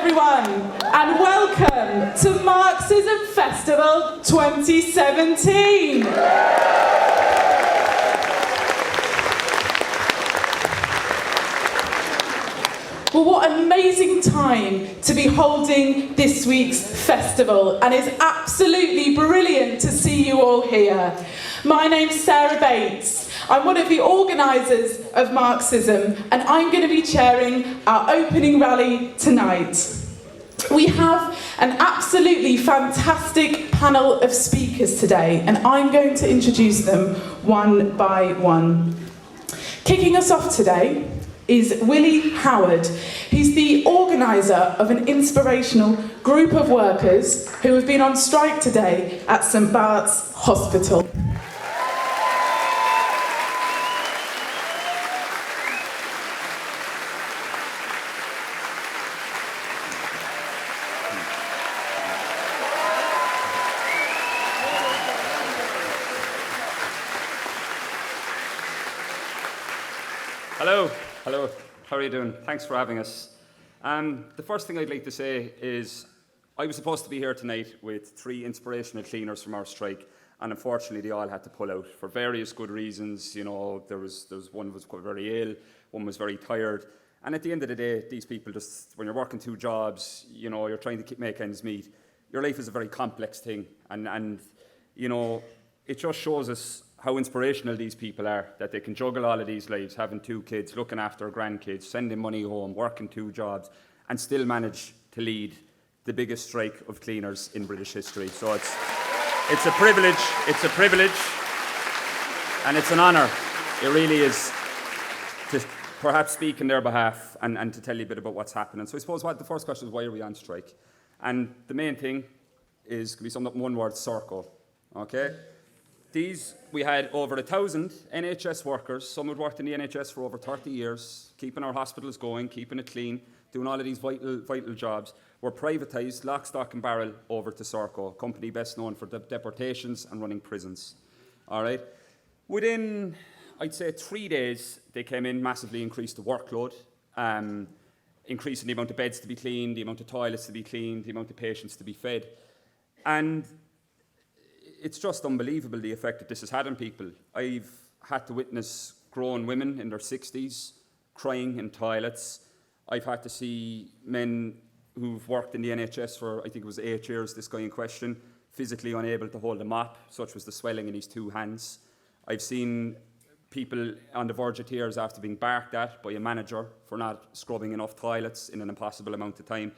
everyone, and welcome to Marxism Festival 2017. Well, what an amazing time to be holding this week's festival, and it's absolutely brilliant to see you all here. My name's Sarah Bates. I'm one of the organisers of Marxism, and I'm going to be chairing our opening rally tonight. We have an absolutely fantastic panel of speakers today, and I'm going to introduce them one by one. Kicking us off today is Willie Howard. He's the organiser of an inspirational group of workers who have been on strike today at St Bart's Hospital. Hello, how are you doing? Thanks for having us. The first thing I'd like to say is I was supposed to be here tonight with 3 inspirational cleaners from our strike, and unfortunately they all had to pull out for various good reasons. You know, there was one who was quite very ill, one was very tired, and at the end of the day, these people just, when you're working 2 jobs, you know, you're trying to make ends meet. Your life is a very complex thing, and you know, it just shows us how inspirational these people are, that they can juggle all of these lives, having 2 kids, looking after grandkids, sending money home, working 2 jobs, and still manage to lead the biggest strike of cleaners in British history. So it's a privilege, and it's an honour. It really is to perhaps speak in their behalf and to tell you a bit about what's happening. So I suppose the first question is, why are we on strike? And the main thing can be summed up in one word: circle. Okay? We had over 1,000 NHS workers. Some had worked in the NHS for over 30 years, keeping our hospitals going, keeping it clean, doing all of these vital jobs, were privatised, lock, stock and barrel, over to Serco, a company best known for deportations and running prisons. All right. Within, I'd say, 3 days, they came in, massively increased the workload, increasing the amount of beds to be cleaned, the amount of toilets to be cleaned, the amount of patients to be fed. And it's just unbelievable the effect that this has had on people. I've had to witness grown women in their 60s crying in toilets. I've had to see men who've worked in the NHS for, I think it was 8 years, this guy in question, physically unable to hold a mop, such was the swelling in his 2 hands. I've seen people on the verge of tears after being barked at by a manager for not scrubbing enough toilets in an impossible amount of time.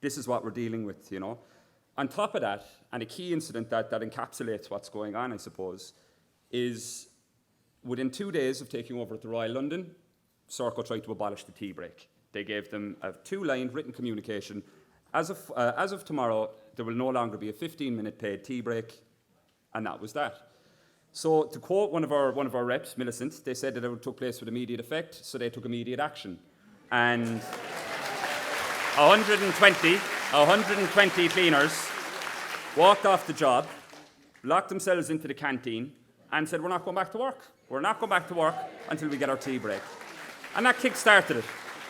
This is what we're dealing with, you know. On top of that, and a key incident that encapsulates what's going on, I suppose, is within 2 days of taking over at the Royal London, Serco tried to abolish the tea break. They gave them a 2-line written communication. As of tomorrow, there will no longer be a 15-minute paid tea break, and that was that. So, to quote one of our reps, Millicent, they said that it took place with immediate effect, so they took immediate action. And 120 cleaners walked off the job, locked themselves into the canteen, and said, we're not going back to work. We're not going back to work until we get our tea break. And that kick-started it.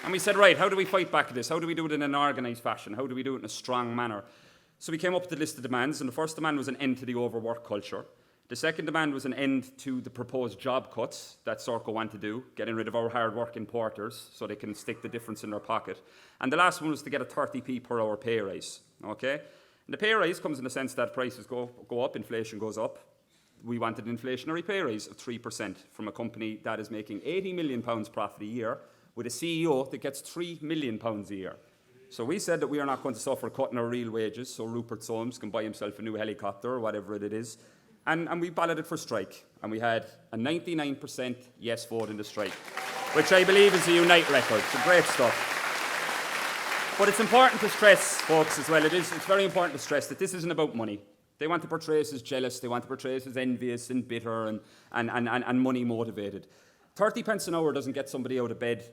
And we said, right, how do we fight back at this? How do we do it in an organised fashion? How do we do it in a strong manner? So we came up with a list of demands, and the first demand was an end to the overwork culture. The second demand was an end to the proposed job cuts that Serco want to do, getting rid of our hard-working porters so they can stick the difference in their pocket. And the last one was to get a 30p per hour pay rise. Okay? And the pay rise comes in the sense that prices go up, inflation goes up. We wanted an inflationary pay rise of 3% from a company that is making £80 million profit a year with a CEO that gets £3 million a year. So we said that we are not going to suffer cutting our real wages so Rupert Soames can buy himself a new helicopter or whatever it is. And we balloted for strike, and we had a 99% yes vote in the strike, which I believe is a Unite record. It's great stuff. But it's important to stress, folks, as well, it's very important to stress that this isn't about money. They want to portray us as jealous, they want to portray us as envious and bitter and money motivated. 30 pence an hour doesn't get somebody out of bed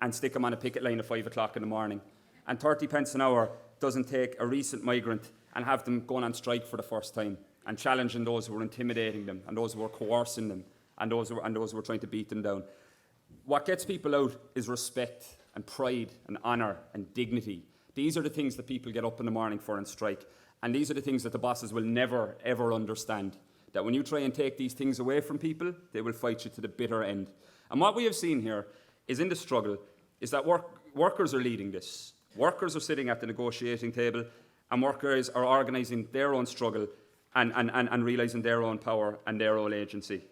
and stick them on a picket line at 5 o'clock in the morning. And 30 pence an hour doesn't take a recent migrant and have them going on strike for the first time and challenging those who were intimidating them and those who were coercing them and those who were trying to beat them down. What gets people out is respect and pride and honour and dignity. These are the things that people get up in the morning for and strike. And these are the things that the bosses will never, ever understand. That when you try and take these things away from people, they will fight you to the bitter end. And what we have seen here is in the struggle is that workers are leading this. Workers are sitting at the negotiating table, and workers are organising their own struggle and realising their own power and their own agency.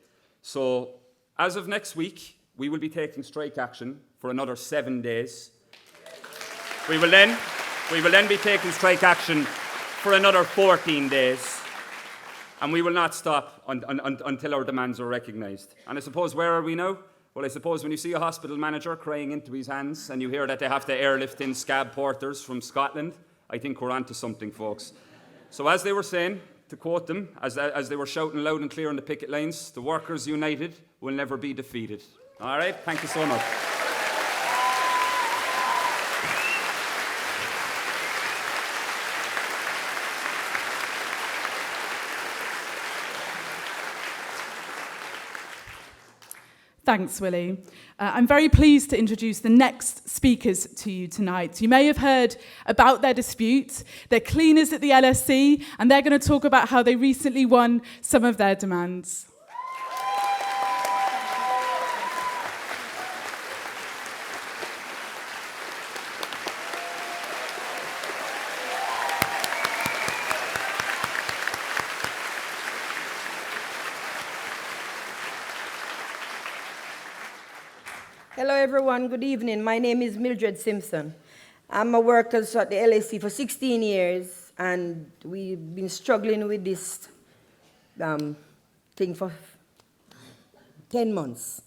So as of next week, we will be taking strike action for another 7 days. We will then be taking strike action for another 14 days. And we will not stop until our demands are recognised. And I suppose, where are we now? Well, I suppose when you see a hospital manager crying into his hands and you hear that they have to airlift in scab porters from Scotland, I think we're onto something, folks. So as they were saying, to quote them, as they were shouting loud and clear on the picket lines, the workers united will never be defeated. All right, thank you so much. Thanks, Willie. I'm very pleased to introduce the next speakers to you tonight. You may have heard about their dispute. They're cleaners at the LSE, and they're going to talk about how they recently won some of their demands. Hello everyone, good evening. My name is Mildred Simpson. I'm a worker at the LSE for 16 years, and we've been struggling with this thing for 10 months.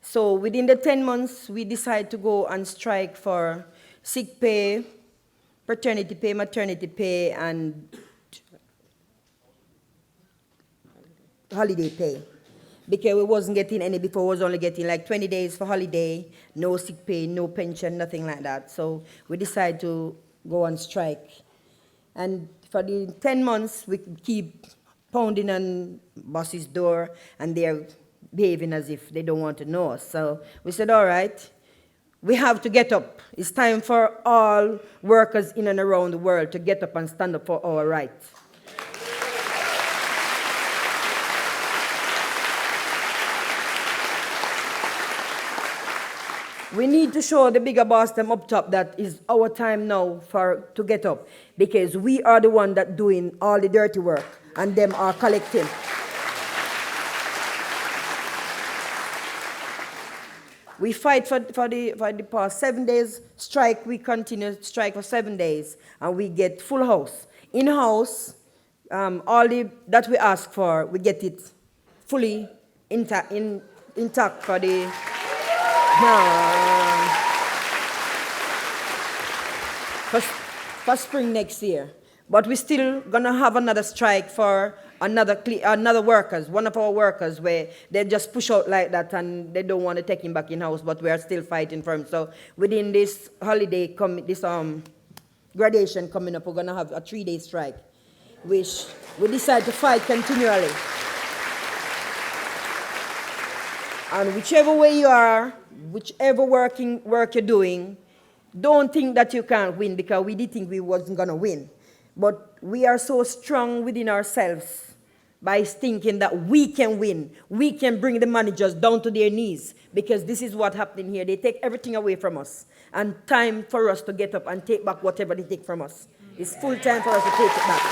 So within the 10 months, we decided to go on strike for sick pay, paternity pay, maternity pay, and holiday pay. Because we wasn't getting any before, we was only getting like 20 days for holiday, no sick pay, no pension, nothing like that. So we decided to go on strike. And for the 10 months, we keep pounding on boss's door, and they're behaving as if they don't want to know us. So we said, all right, we have to get up. It's time for all workers in and around the world to get up and stand up for our rights. We need to show the bigger boss them up top that it's our time now to get up, because we are the one that doing all the dirty work and them are collecting. We fight for the past 7 days strike. We continue to strike for 7 days, and we get full house. In-house, all that we ask for, we get it fully intact for the for spring next year. But we're still gonna have another strike for another workers, one of our workers, where they just push out like that and they don't want to take him back in house, but we are still fighting for him. So within this holiday, this graduation coming up, we're gonna have a 3-day strike, which we decide to fight continually. And whichever way you are, whichever work you're doing, don't think that you can't win, because we did think we wasn't gonna win. But we are so strong within ourselves by thinking that we can win. We can bring the managers down to their knees, because this is what happened here. They take everything away from us. And time for us to get up and take back whatever they take from us. It's full time for us to take it back.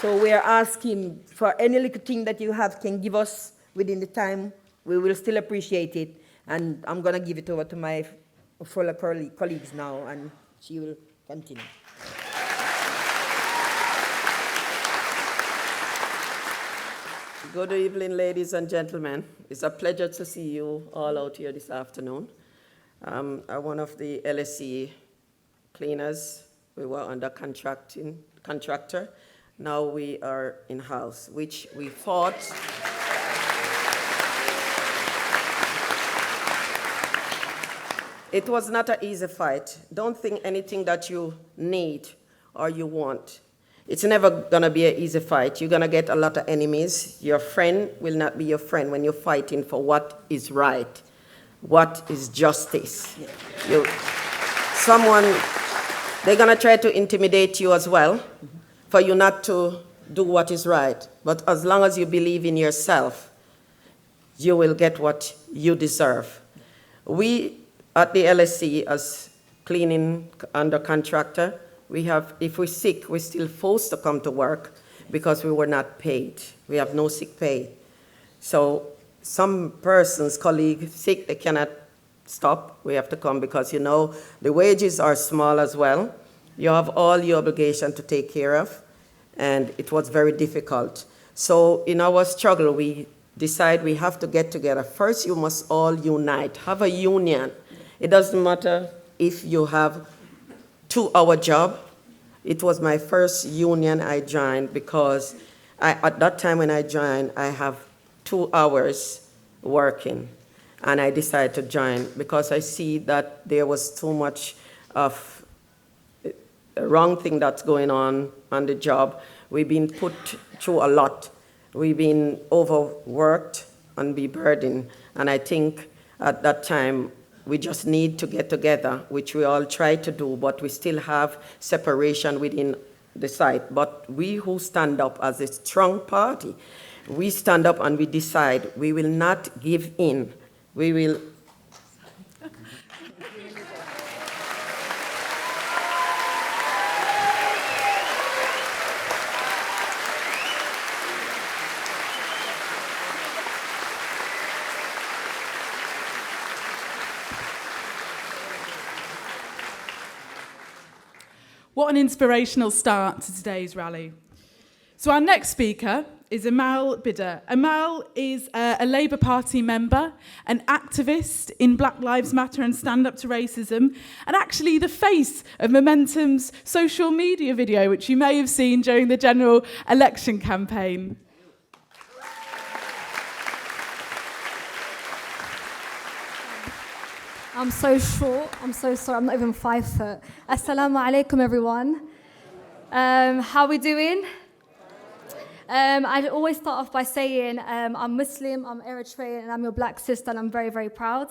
So we are asking for any little thing that you have can give us within the time. We will still appreciate it. And I'm going to give it over to my fellow colleagues now, and she will continue. Good evening, ladies and gentlemen. It's a pleasure to see you all out here this afternoon. I'm one of the LSE cleaners. We were under contractor. Now we are in-house, which we fought. It was not an easy fight. Don't think anything that you need or you want. It's never gonna be an easy fight. You're gonna get a lot of enemies. Your friend will not be your friend when you're fighting for what is right, what is justice. They're gonna try to intimidate you as well, for you not to do what is right. But as long as you believe in yourself, you will get what you deserve. We at the LSC, as cleaning under contractor, if we're sick, we're still forced to come to work because we were not paid. We have no sick pay. So some persons, colleagues, sick, they cannot stop. We have to come because, the wages are small as well. You have all your obligation to take care of, and it was very difficult. So in our struggle, we decide we have to get together. First, you must all unite, have a union. It doesn't matter if you have 2-hour job. It was my first union I joined because at that time when I joined, I have 2 hours working. And I decided to join because I see that there was too much of a wrong thing that's going on the job. We've been put through a lot. We've been overworked and be burdened. And I think at that time, we just need to get together, which we all try to do, but we still have separation within the site. But we who stand up as a strong party, we stand up and we decide we will not give in. We will. What an inspirational start to today's rally. So our next speaker is Amal Bidder. Amal is a Labour Party member, an activist in Black Lives Matter and Stand Up to Racism, and actually the face of Momentum's social media video, which you may have seen during the general election campaign. I'm so short. I'm so sorry. I'm not even 5 foot. Assalamu alaikum, everyone. How are we doing? I always start off by saying I'm Muslim, I'm Eritrean, and I'm your black sister, and I'm very, very proud.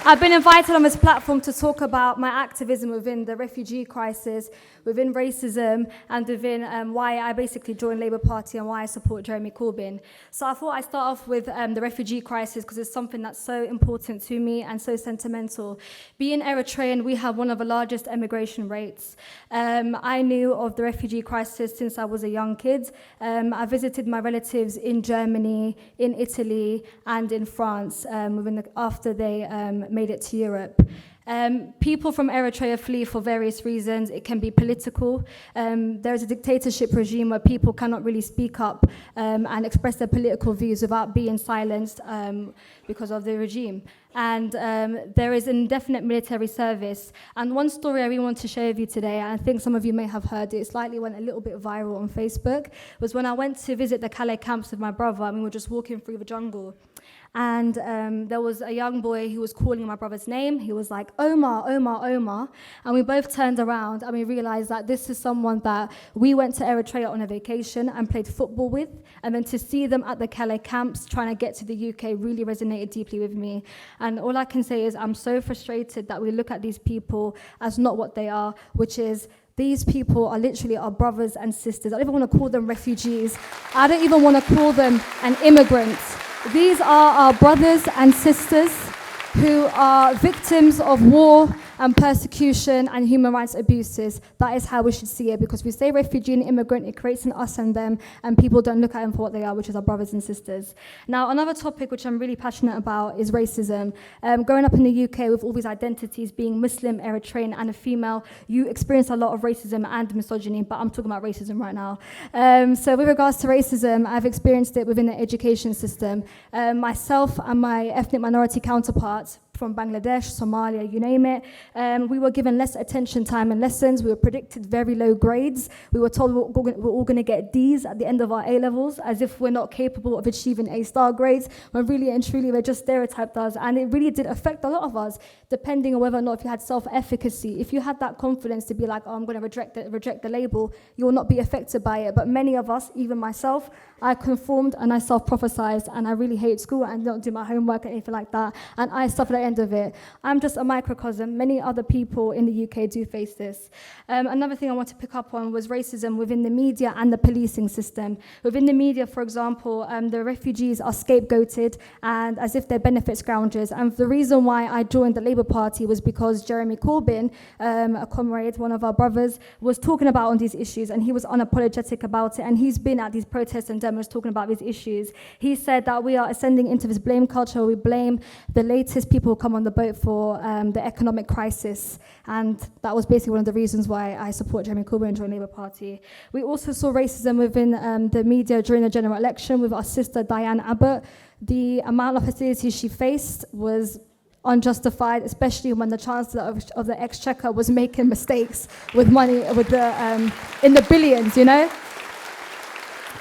I've been invited on this platform to talk about my activism within the refugee crisis, within racism, and within why I basically joined Labour Party and why I support Jeremy Corbyn. So I thought I'd start off with the refugee crisis because it's something that's so important to me and so sentimental. Being Eritrean, we have one of the largest emigration rates. I knew of the refugee crisis since I was a young kid. I visited my relatives in Germany, in Italy, and in France after they made it to Europe. People from Eritrea flee for various reasons. It can be political. There's a dictatorship regime where people cannot really speak up and express their political views without being silenced because of the regime. And there is indefinite military service. And one story I really want to share with you today, and I think some of you may have heard it, slightly went a little bit viral on Facebook, was when I went to visit the Calais camps with my brother, and we were just walking through the jungle. And there was a young boy who was calling my brother's name. He was like, Omar, Omar, Omar. And we both turned around and we realized that this is someone that we went to Eritrea on a vacation and played football with. And then to see them at the Calais camps trying to get to the UK really resonated deeply with me. And all I can say is I'm so frustrated that we look at these people as not what they are, which is these people are literally our brothers and sisters. I don't even want to call them refugees. I don't even want to call them an immigrant. These are our brothers and sisters who are victims of war and persecution and human rights abuses. That is how we should see it, because we say refugee and immigrant, it creates an us and them, and people don't look at them for what they are, which is our brothers and sisters. Now, another topic which I'm really passionate about is racism. Growing up in the UK with all these identities, being Muslim, Eritrean, and a female, you experience a lot of racism and misogyny, but I'm talking about racism right now. So with regards to racism, I've experienced it within the education system. Myself and my ethnic minority counterparts, from Bangladesh, Somalia, you name it. We were given less attention time in lessons. We were predicted very low grades. We were told we're all going to get Ds at the end of our A-levels, as if we're not capable of achieving A-star grades, when really and truly we're just stereotyped us. And it really did affect a lot of us, depending on whether or not if you had self-efficacy. If you had that confidence to be like, oh, I'm going to reject the label, you will not be affected by it. But many of us, even myself, I conformed and I self-prophesized, and I really hate school and don't do my homework or anything like that, and I suffered at the end of it. I'm just a microcosm. Many other people in the UK do face this. Another thing I want to pick up on was racism within the media and the policing system. Within the media, for example, the refugees are scapegoated and as if they're benefit scroungers. And the reason why I joined the Labour Party was because Jeremy Corbyn, a comrade, one of our brothers, was talking about on these issues, and he was unapologetic about it, and he's been at these protests and demos talking about these issues. He said that we are ascending into this blame culture. We blame the latest people who come on the boat for the economic crisis, and that was basically one of the reasons why I support Jeremy Corbyn and joined the Labour Party. We also saw racism within the media during the general election with our sister Diane Abbott. The amount of hostilities she faced was unjustified, especially when the Chancellor of the Exchequer was making mistakes with money with the in the billions, you know.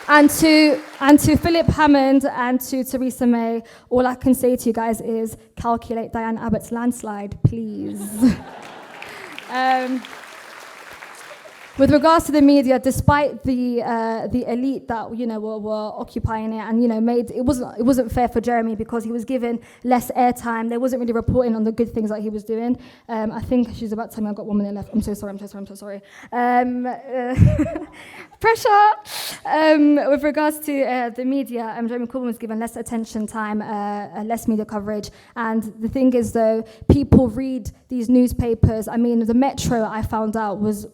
And to Philip Hammond and to Theresa May, all I can say to you guys is calculate Diane Abbott's landslide, please. With regards to the media, despite the elite that were occupying it, and made it wasn't fair for Jeremy because he was given less airtime. They wasn't really reporting on the good things that he was doing. I think she's about to tell me I've got 1 minute left. I'm so sorry. Pressure. With regards to the media, Jeremy Corbyn was given less attention time, less media coverage. And the thing is, though, people read these newspapers. I mean, the Metro, I found out, was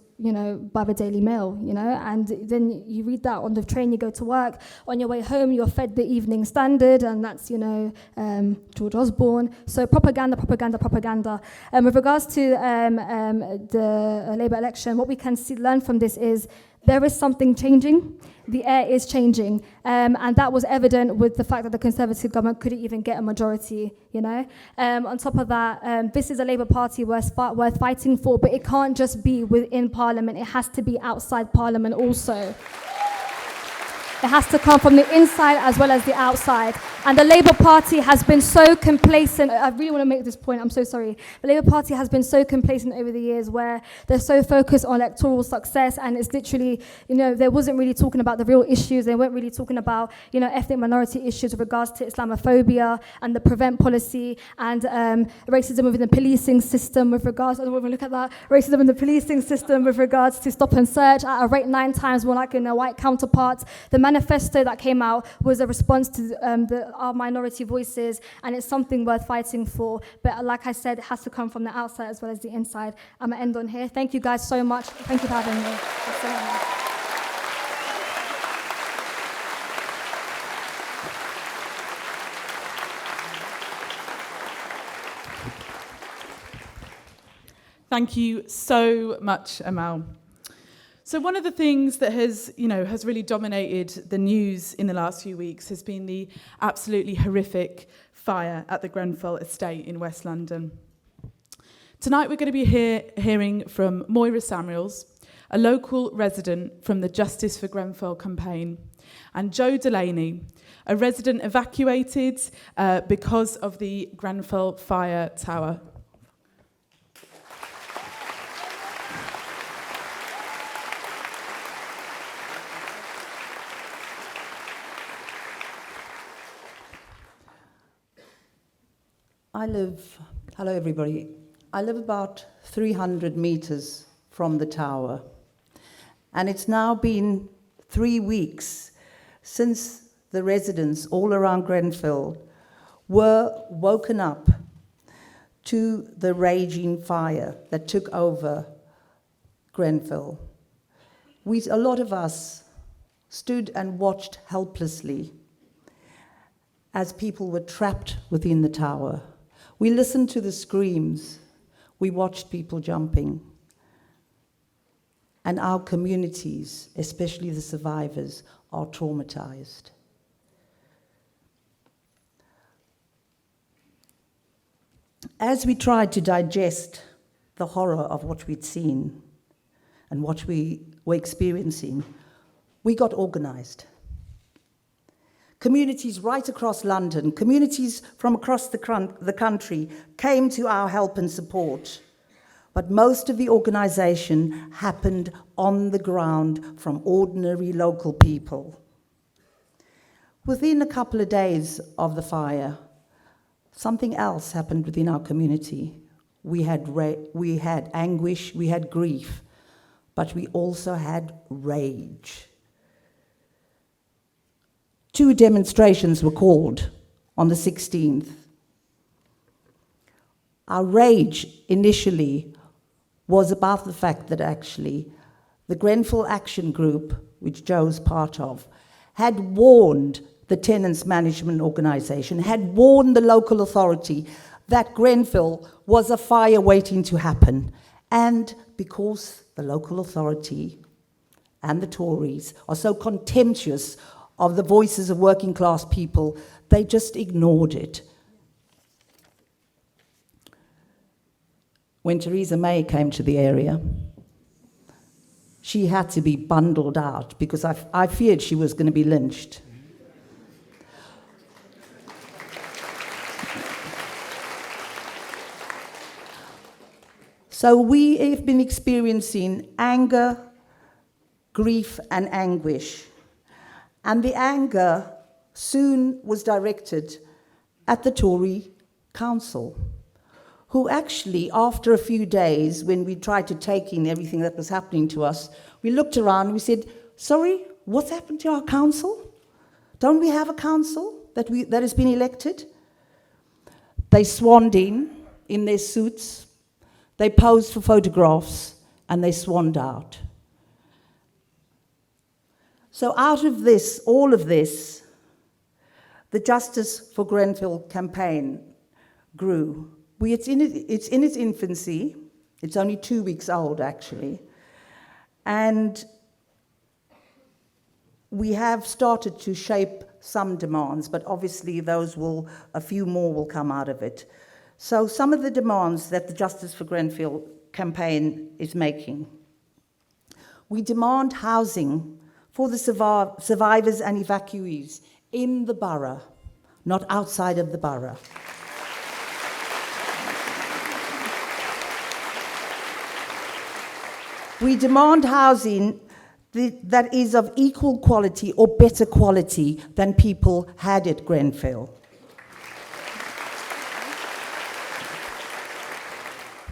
by the Daily Mail, and then you read that on the train, you go to work, on your way home, you're fed the Evening Standard, and that's, George Osborne. So propaganda. With regards to the Labour election, what we can learn from this is there is something changing. The air is changing, and that was evident with the fact that the Conservative government couldn't even get a majority, On top of that, this is a Labour Party worth fighting for, but it can't just be within Parliament, it has to be outside Parliament also. It has to come from the inside as well as the outside. And the Labour Party has been so complacent. I really want to make this point, I'm so sorry. The Labour Party has been so complacent over the years where they're so focused on electoral success, and it's literally, they wasn't really talking about the real issues. They weren't really talking about, ethnic minority issues with regards to Islamophobia and the prevent policy and racism within the policing system with regards, I don't want to look at that, racism in the policing system with regards to stop and search at a rate 9 times more like in their white counterparts. The manifesto that came out was a response to our minority voices, and it's something worth fighting for. But like I said, it has to come from the outside as well as the inside. I'm going to end on here. Thank you guys so much. Thank you for having me. Thanks so much. Thank you so much, Amal. So one of the things that has really dominated the news in the last few weeks has been the absolutely horrific fire at the Grenfell estate in West London. Tonight we're going to be hearing from Moyra Samuels, a local resident from the Justice for Grenfell campaign, and Joe Delaney, a resident evacuated because of the Grenfell fire tower. Hello everybody. I live about 300 meters from the tower, and it's now been 3 weeks since the residents all around Grenfell were woken up to the raging fire that took over Grenfell. A lot of us stood and watched helplessly as people were trapped within the tower. We listened to the screams, we watched people jumping, and our communities, especially the survivors, are traumatized. as we tried to digest the horror of what we'd seen and what we were experiencing, we got organised. Communities right across London, communities from across the country came to our help and support. But most of the organisation happened on the ground from ordinary local people. Within a couple of days of the fire, something else happened within our community. We had anguish, we had grief, but we also had rage. 2 demonstrations were called on the 16th. Our rage initially was about the fact that actually the Grenfell Action Group, which Joe's part of, had warned the Tenants Management Organisation, had warned the local authority that Grenfell was a fire waiting to happen. And because the local authority and the Tories are so contemptuous of the voices of working class people, they just ignored it. When Theresa May came to the area, she had to be bundled out because I feared she was going to be lynched. So we have been experiencing anger, grief, and anguish. And the anger soon was directed at the Tory council, who actually, after a few days, when we tried to take in everything that was happening to us, we looked around and we said, sorry, what's happened to our council? Don't we have a council that has been elected? They swanned in their suits, they posed for photographs, and they swanned out. So out of this, all of this, the Justice for Grenfell campaign grew. It's in its infancy. It's only 2 weeks old, actually. And we have started to shape some demands, but obviously a few more will come out of it. So some of the demands that the Justice for Grenfell campaign is making. We demand housing for the survivors and evacuees in the borough, not outside of the borough. We demand housing that is of equal quality or better quality than people had at Grenfell.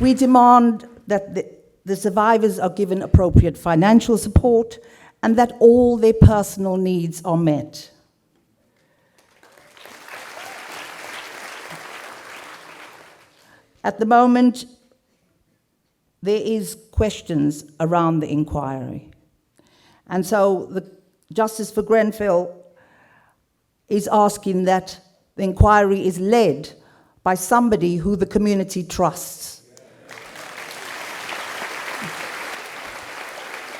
We demand that the survivors are given appropriate financial support and that all their personal needs are met. At the moment, there is questions around the inquiry. And so the Justice for Grenfell is asking that the inquiry is led by somebody who the community trusts.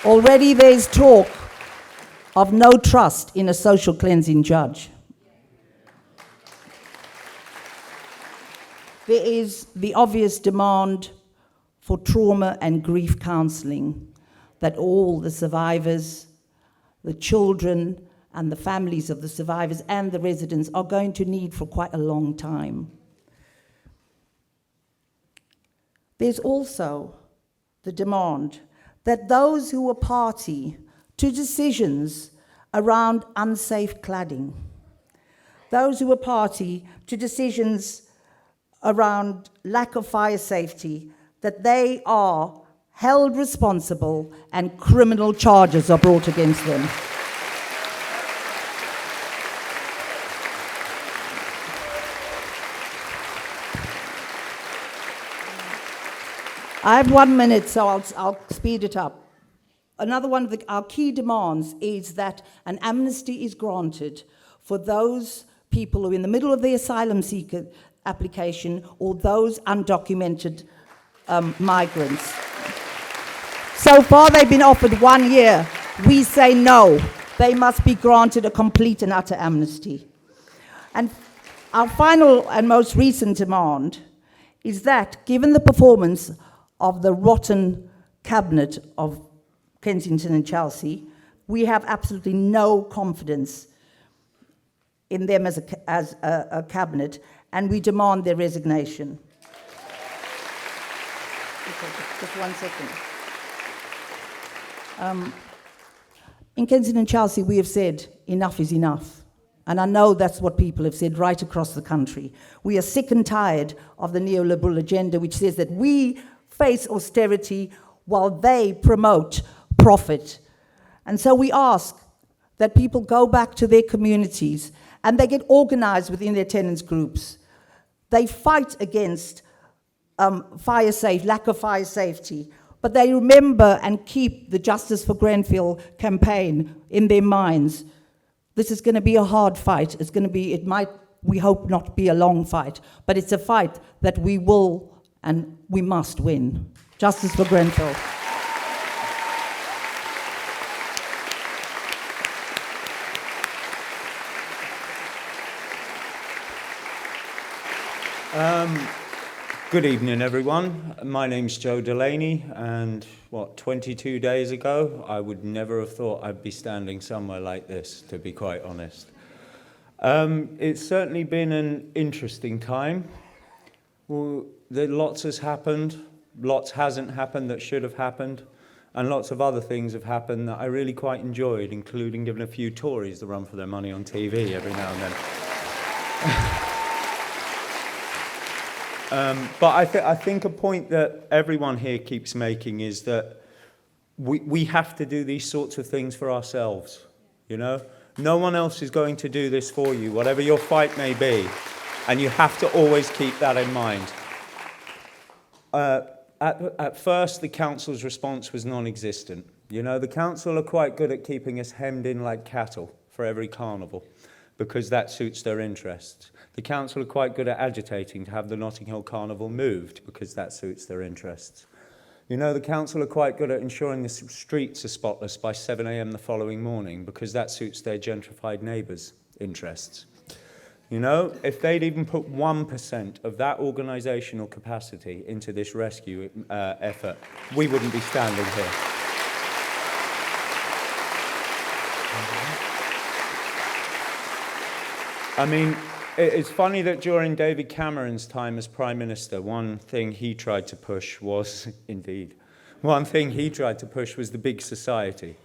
Already there's talk of no trust in a social cleansing judge. There is the obvious demand for trauma and grief counselling that all the survivors, the children, and the families of the survivors and the residents are going to need for quite a long time. There's also the demand that those who were party to decisions around unsafe cladding, those who were party to decisions around lack of fire safety, that they are held responsible and criminal charges are brought against them. I have 1 minute, so I'll speed it up. Another one of our key demands is that an amnesty is granted for those people who are in the middle of the asylum seeker application or those undocumented migrants. So far they've been offered 1 year. We say no. They must be granted a complete and utter amnesty. And our final and most recent demand is that, given the performance of the rotten cabinet of Kensington and Chelsea, we have absolutely no confidence in them as a cabinet, and we demand their resignation. Just 1 second. In Kensington and Chelsea, we have said enough is enough. And I know that's what people have said right across the country. We are sick and tired of the neoliberal agenda, which says that we face austerity while they promote profit. And so we ask that people go back to their communities and they get organized within their tenants groups. They fight against lack of fire safety, but they remember and keep the Justice for Grenfell campaign in their minds. This is going to be a hard fight. It might, we hope, not be a long fight, but it's a fight that we will and we must win. Justice for Grenfell. Good evening, everyone. My name's Joe Delaney, and 22 days ago, I would never have thought I'd be standing somewhere like this, to be quite honest. It's certainly been an interesting time. Well, lots has happened, lots hasn't happened that should have happened, and lots of other things have happened that I really quite enjoyed, including giving a few Tories the run for their money on TV every now and then. But I think a point that everyone here keeps making is that we have to do these sorts of things for ourselves, you know? No one else is going to do this for you, whatever your fight may be, and you have to always keep that in mind. At first, the council's response was non-existent. You know, the council are quite good at keeping us hemmed in like cattle for every carnival, because that suits their interests. The council are quite good at agitating to have the Notting Hill Carnival moved, because that suits their interests. You know, the council are quite good at ensuring the streets are spotless by 7 a.m. the following morning, because that suits their gentrified neighbours' interests. You know, if they'd even put 1% of that organisational capacity into this rescue effort, we wouldn't be standing here. I mean, it's funny that during David Cameron's time as Prime Minister, one thing he tried to push was the big society.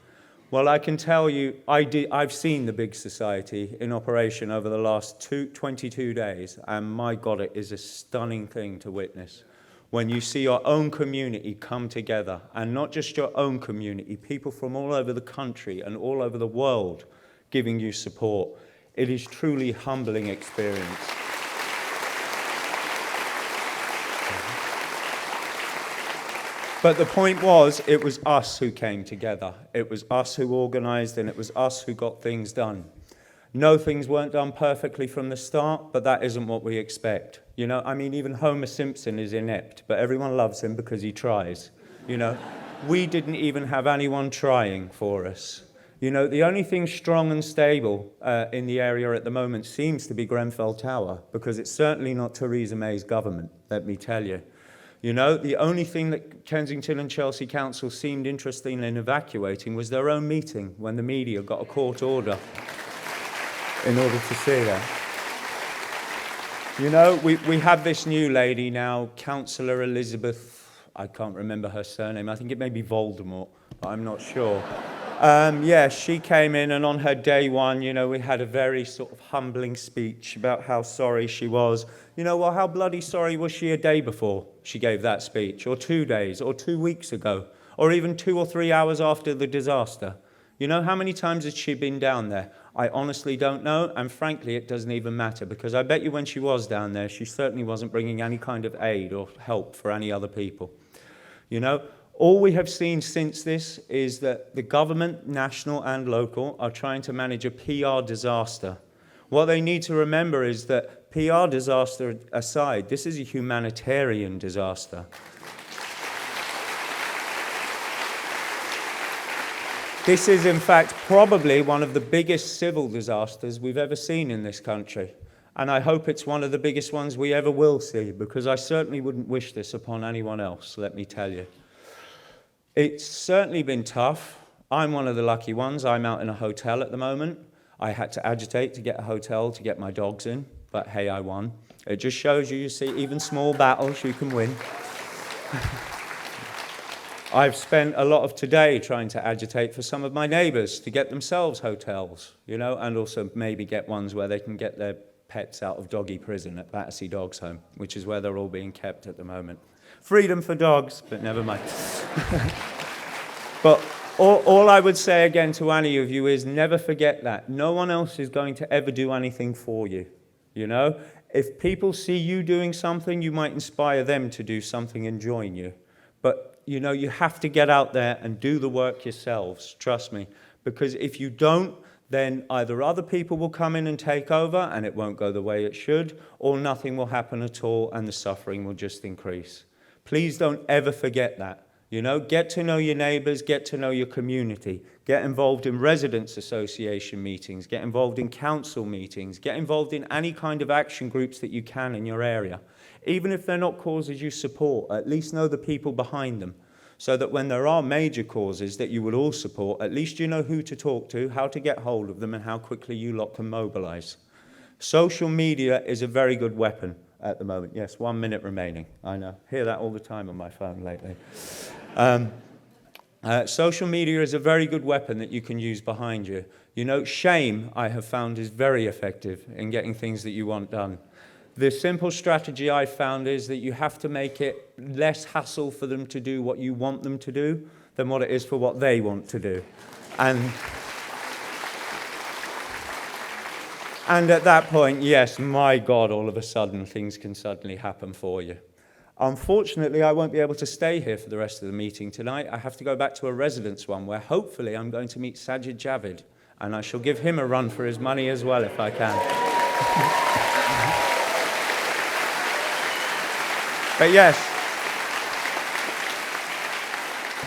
Well, I can tell you, I've seen the big society in operation over the last 22 days, and my God, it is a stunning thing to witness. When you see your own community come together, and not just your own community, people from all over the country and all over the world giving you support. It is truly a humbling experience. But the point was, it was us who came together. It was us who organised, and it was us who got things done. No, things weren't done perfectly from the start, but that isn't what we expect. You know, I mean, even Homer Simpson is inept, but everyone loves him because he tries. You know, we didn't even have anyone trying for us. You know, the only thing strong and stable in the area at the moment seems to be Grenfell Tower, because it's certainly not Theresa May's government, let me tell you. You know, the only thing that Kensington and Chelsea Council seemed interested in evacuating was their own meeting when the media got a court order in order to see that. You know, we have this new lady now, Councillor Elizabeth, I can't remember her surname, I think it may be Voldemort, but I'm not sure. Yeah, she came in, and on her day one, you know, we had a very sort of humbling speech about how sorry she was. You know, well, how bloody sorry was she a day before she gave that speech, or 2 days, or 2 weeks ago, or even 2 or 3 hours after the disaster? You know, how many times has she been down there? I honestly don't know, and frankly, it doesn't even matter, because I bet you when she was down there, she certainly wasn't bringing any kind of aid or help for any other people. You know, all we have seen since this is that the government, national and local, are trying to manage a PR disaster. What they need to remember is that PR disaster aside, this is a humanitarian disaster. This is, in fact, probably one of the biggest civil disasters we've ever seen in this country. And I hope it's one of the biggest ones we ever will see, because I certainly wouldn't wish this upon anyone else, let me tell you. It's certainly been tough. I'm one of the lucky ones. I'm out in a hotel at the moment. I had to agitate to get a hotel to get my dogs in, but hey, I won. It just shows you, you see, even small battles you can win. I've spent a lot of today trying to agitate for some of my neighbours to get themselves hotels, you know, and also maybe get ones where they can get their pets out of doggy prison at Battersea Dogs Home, which is where they're all being kept at the moment. Freedom for dogs, but never mind. But all I would say again to any of you is never forget that. No one else is going to ever do anything for you, you know? If people see you doing something, you might inspire them to do something and join you. But, you know, you have to get out there and do the work yourselves, trust me. Because if you don't, then either other people will come in and take over and it won't go the way it should, or nothing will happen at all and the suffering will just increase. Please don't ever forget that. You know, get to know your neighbours, get to know your community, get involved in residents' association meetings, get involved in council meetings, get involved in any kind of action groups that you can in your area. Even if they're not causes you support, at least know the people behind them, so that when there are major causes that you would all support, at least you know who to talk to, how to get hold of them, and how quickly you lot can mobilise. Social media is a very good weapon at the moment. Yes, 1 minute remaining. I know. Hear that all the time on my phone lately. Social media is a very good weapon that you can use behind you. You know, shame, I have found, is very effective in getting things that you want done. The simple strategy I found is that you have to make it less hassle for them to do what you want them to do than what it is for what they want to do. And at that point, yes, my God, all of a sudden, things can suddenly happen for you. Unfortunately, I won't be able to stay here for the rest of the meeting tonight. I have to go back to a residence one where hopefully I'm going to meet Sajid Javid, and I shall give him a run for his money as well if I can. But yes,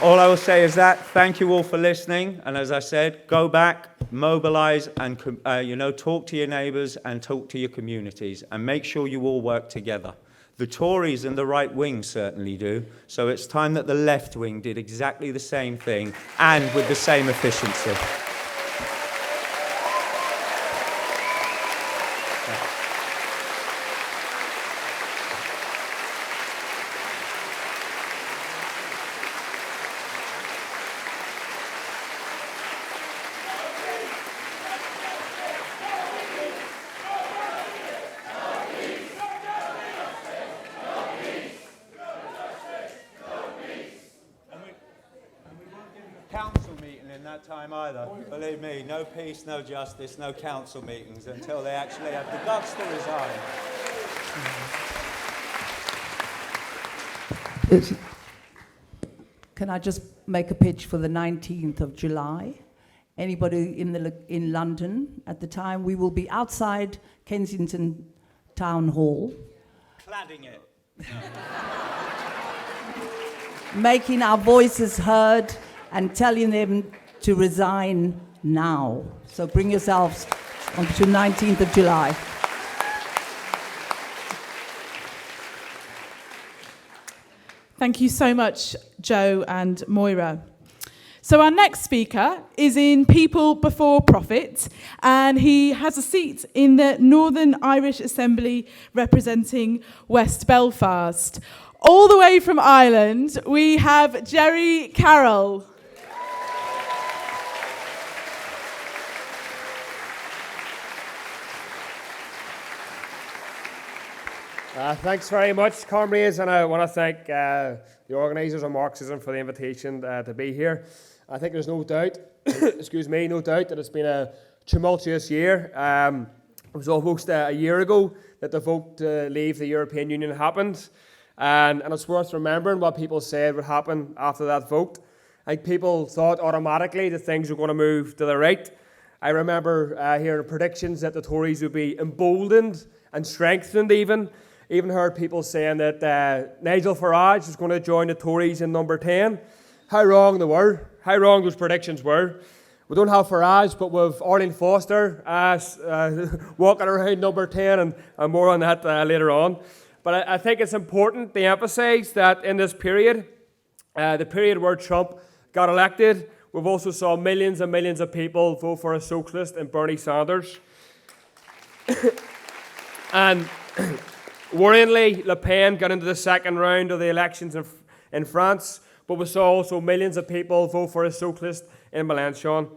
all I will say is that thank you all for listening, and as I said, go back, mobilise, and talk to your neighbours and talk to your communities, and make sure you all work together. The Tories and the right wing certainly do, so it's time that the left wing did exactly the same thing, and with the same efficiency. Council meeting in that time either. Believe me, no peace, no justice, no council meetings until they actually have the guts to resign. Can I just make a pitch for the 19th of July? Anybody in London at the time, we will be outside Kensington Town Hall. Cladding it. Making our voices heard and telling them to resign now. So bring yourselves on to 19th of July. Thank you so much, Joe and Moyra. So our next speaker is in People Before Profit, and he has a seat in the Northern Irish Assembly representing West Belfast. All the way from Ireland, we have Gerry Carroll. Thanks very much, comrades, and I want to thank the organisers of Marxism for the invitation to be here. I think there's no doubt, no doubt that it's been a tumultuous year. It was almost a year ago that the vote to leave the European Union happened, and it's worth remembering what people said would happen after that vote. I think people thought automatically that things were going to move to the right. I remember hearing predictions that the Tories would be emboldened and strengthened even heard people saying that Nigel Farage was going to join the Tories in number 10. How wrong they were, how wrong those predictions were. We don't have Farage, but we've Arlene Foster walking around number 10, and more on that later on. But I think it's important to emphasise that in this period, the period where Trump got elected, we've also saw millions and millions of people vote for a socialist in Bernie Sanders. And worryingly, Le Pen got into the second round of the elections in France, but we saw also millions of people vote for a socialist in Mélenchon.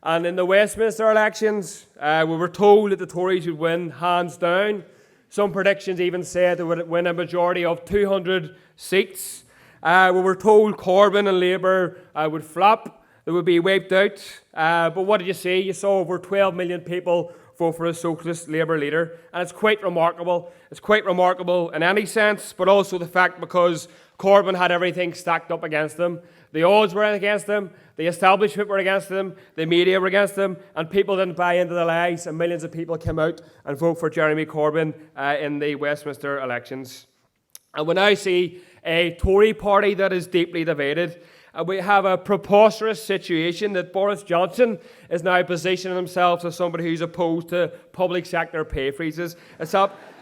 And in the Westminster elections, we were told that the Tories would win hands down. Some predictions even said they would win a majority of 200 seats. We were told Corbyn and Labour would flop, they would be wiped out. But what did you see? You saw over 12 million people vote for a socialist Labour leader. And it's quite remarkable. It's quite remarkable in any sense, but also the fact because Corbyn had everything stacked up against him. The odds were against him, the establishment were against him, the media were against him, and people didn't buy into the lies, and millions of people came out and voted for Jeremy Corbyn in the Westminster elections. And we now see a Tory party that is deeply divided. We have a preposterous situation that Boris Johnson is now positioning himself as somebody who's opposed to public sector pay freezes. It's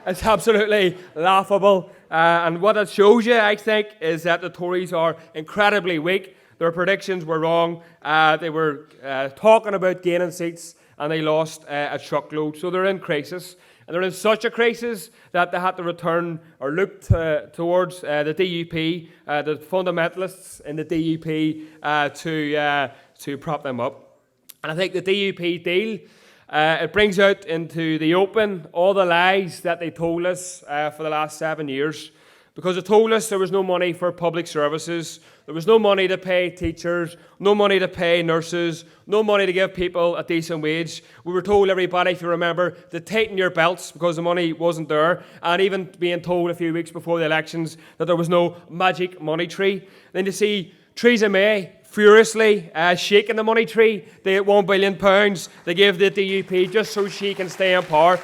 absolutely laughable. And what it shows you, I think, is that the Tories are incredibly weak. Their predictions were wrong. They were talking about gaining seats, and they lost a truckload. So they're in crisis. And they're in such a crisis that they had to return or look towards the DUP, the fundamentalists in the DUP, to prop them up. And I think the DUP deal, it brings out into the open all the lies that they told us for the last 7 years. Because they told us there was no money for public services, there was no money to pay teachers, no money to pay nurses, no money to give people a decent wage. We were told, everybody, if you remember, to tighten your belts because the money wasn't there, and even being told a few weeks before the elections that there was no magic money tree. Then you see Theresa May furiously shaking the money tree. They get £1 billion they give the DUP just so she can stay in power.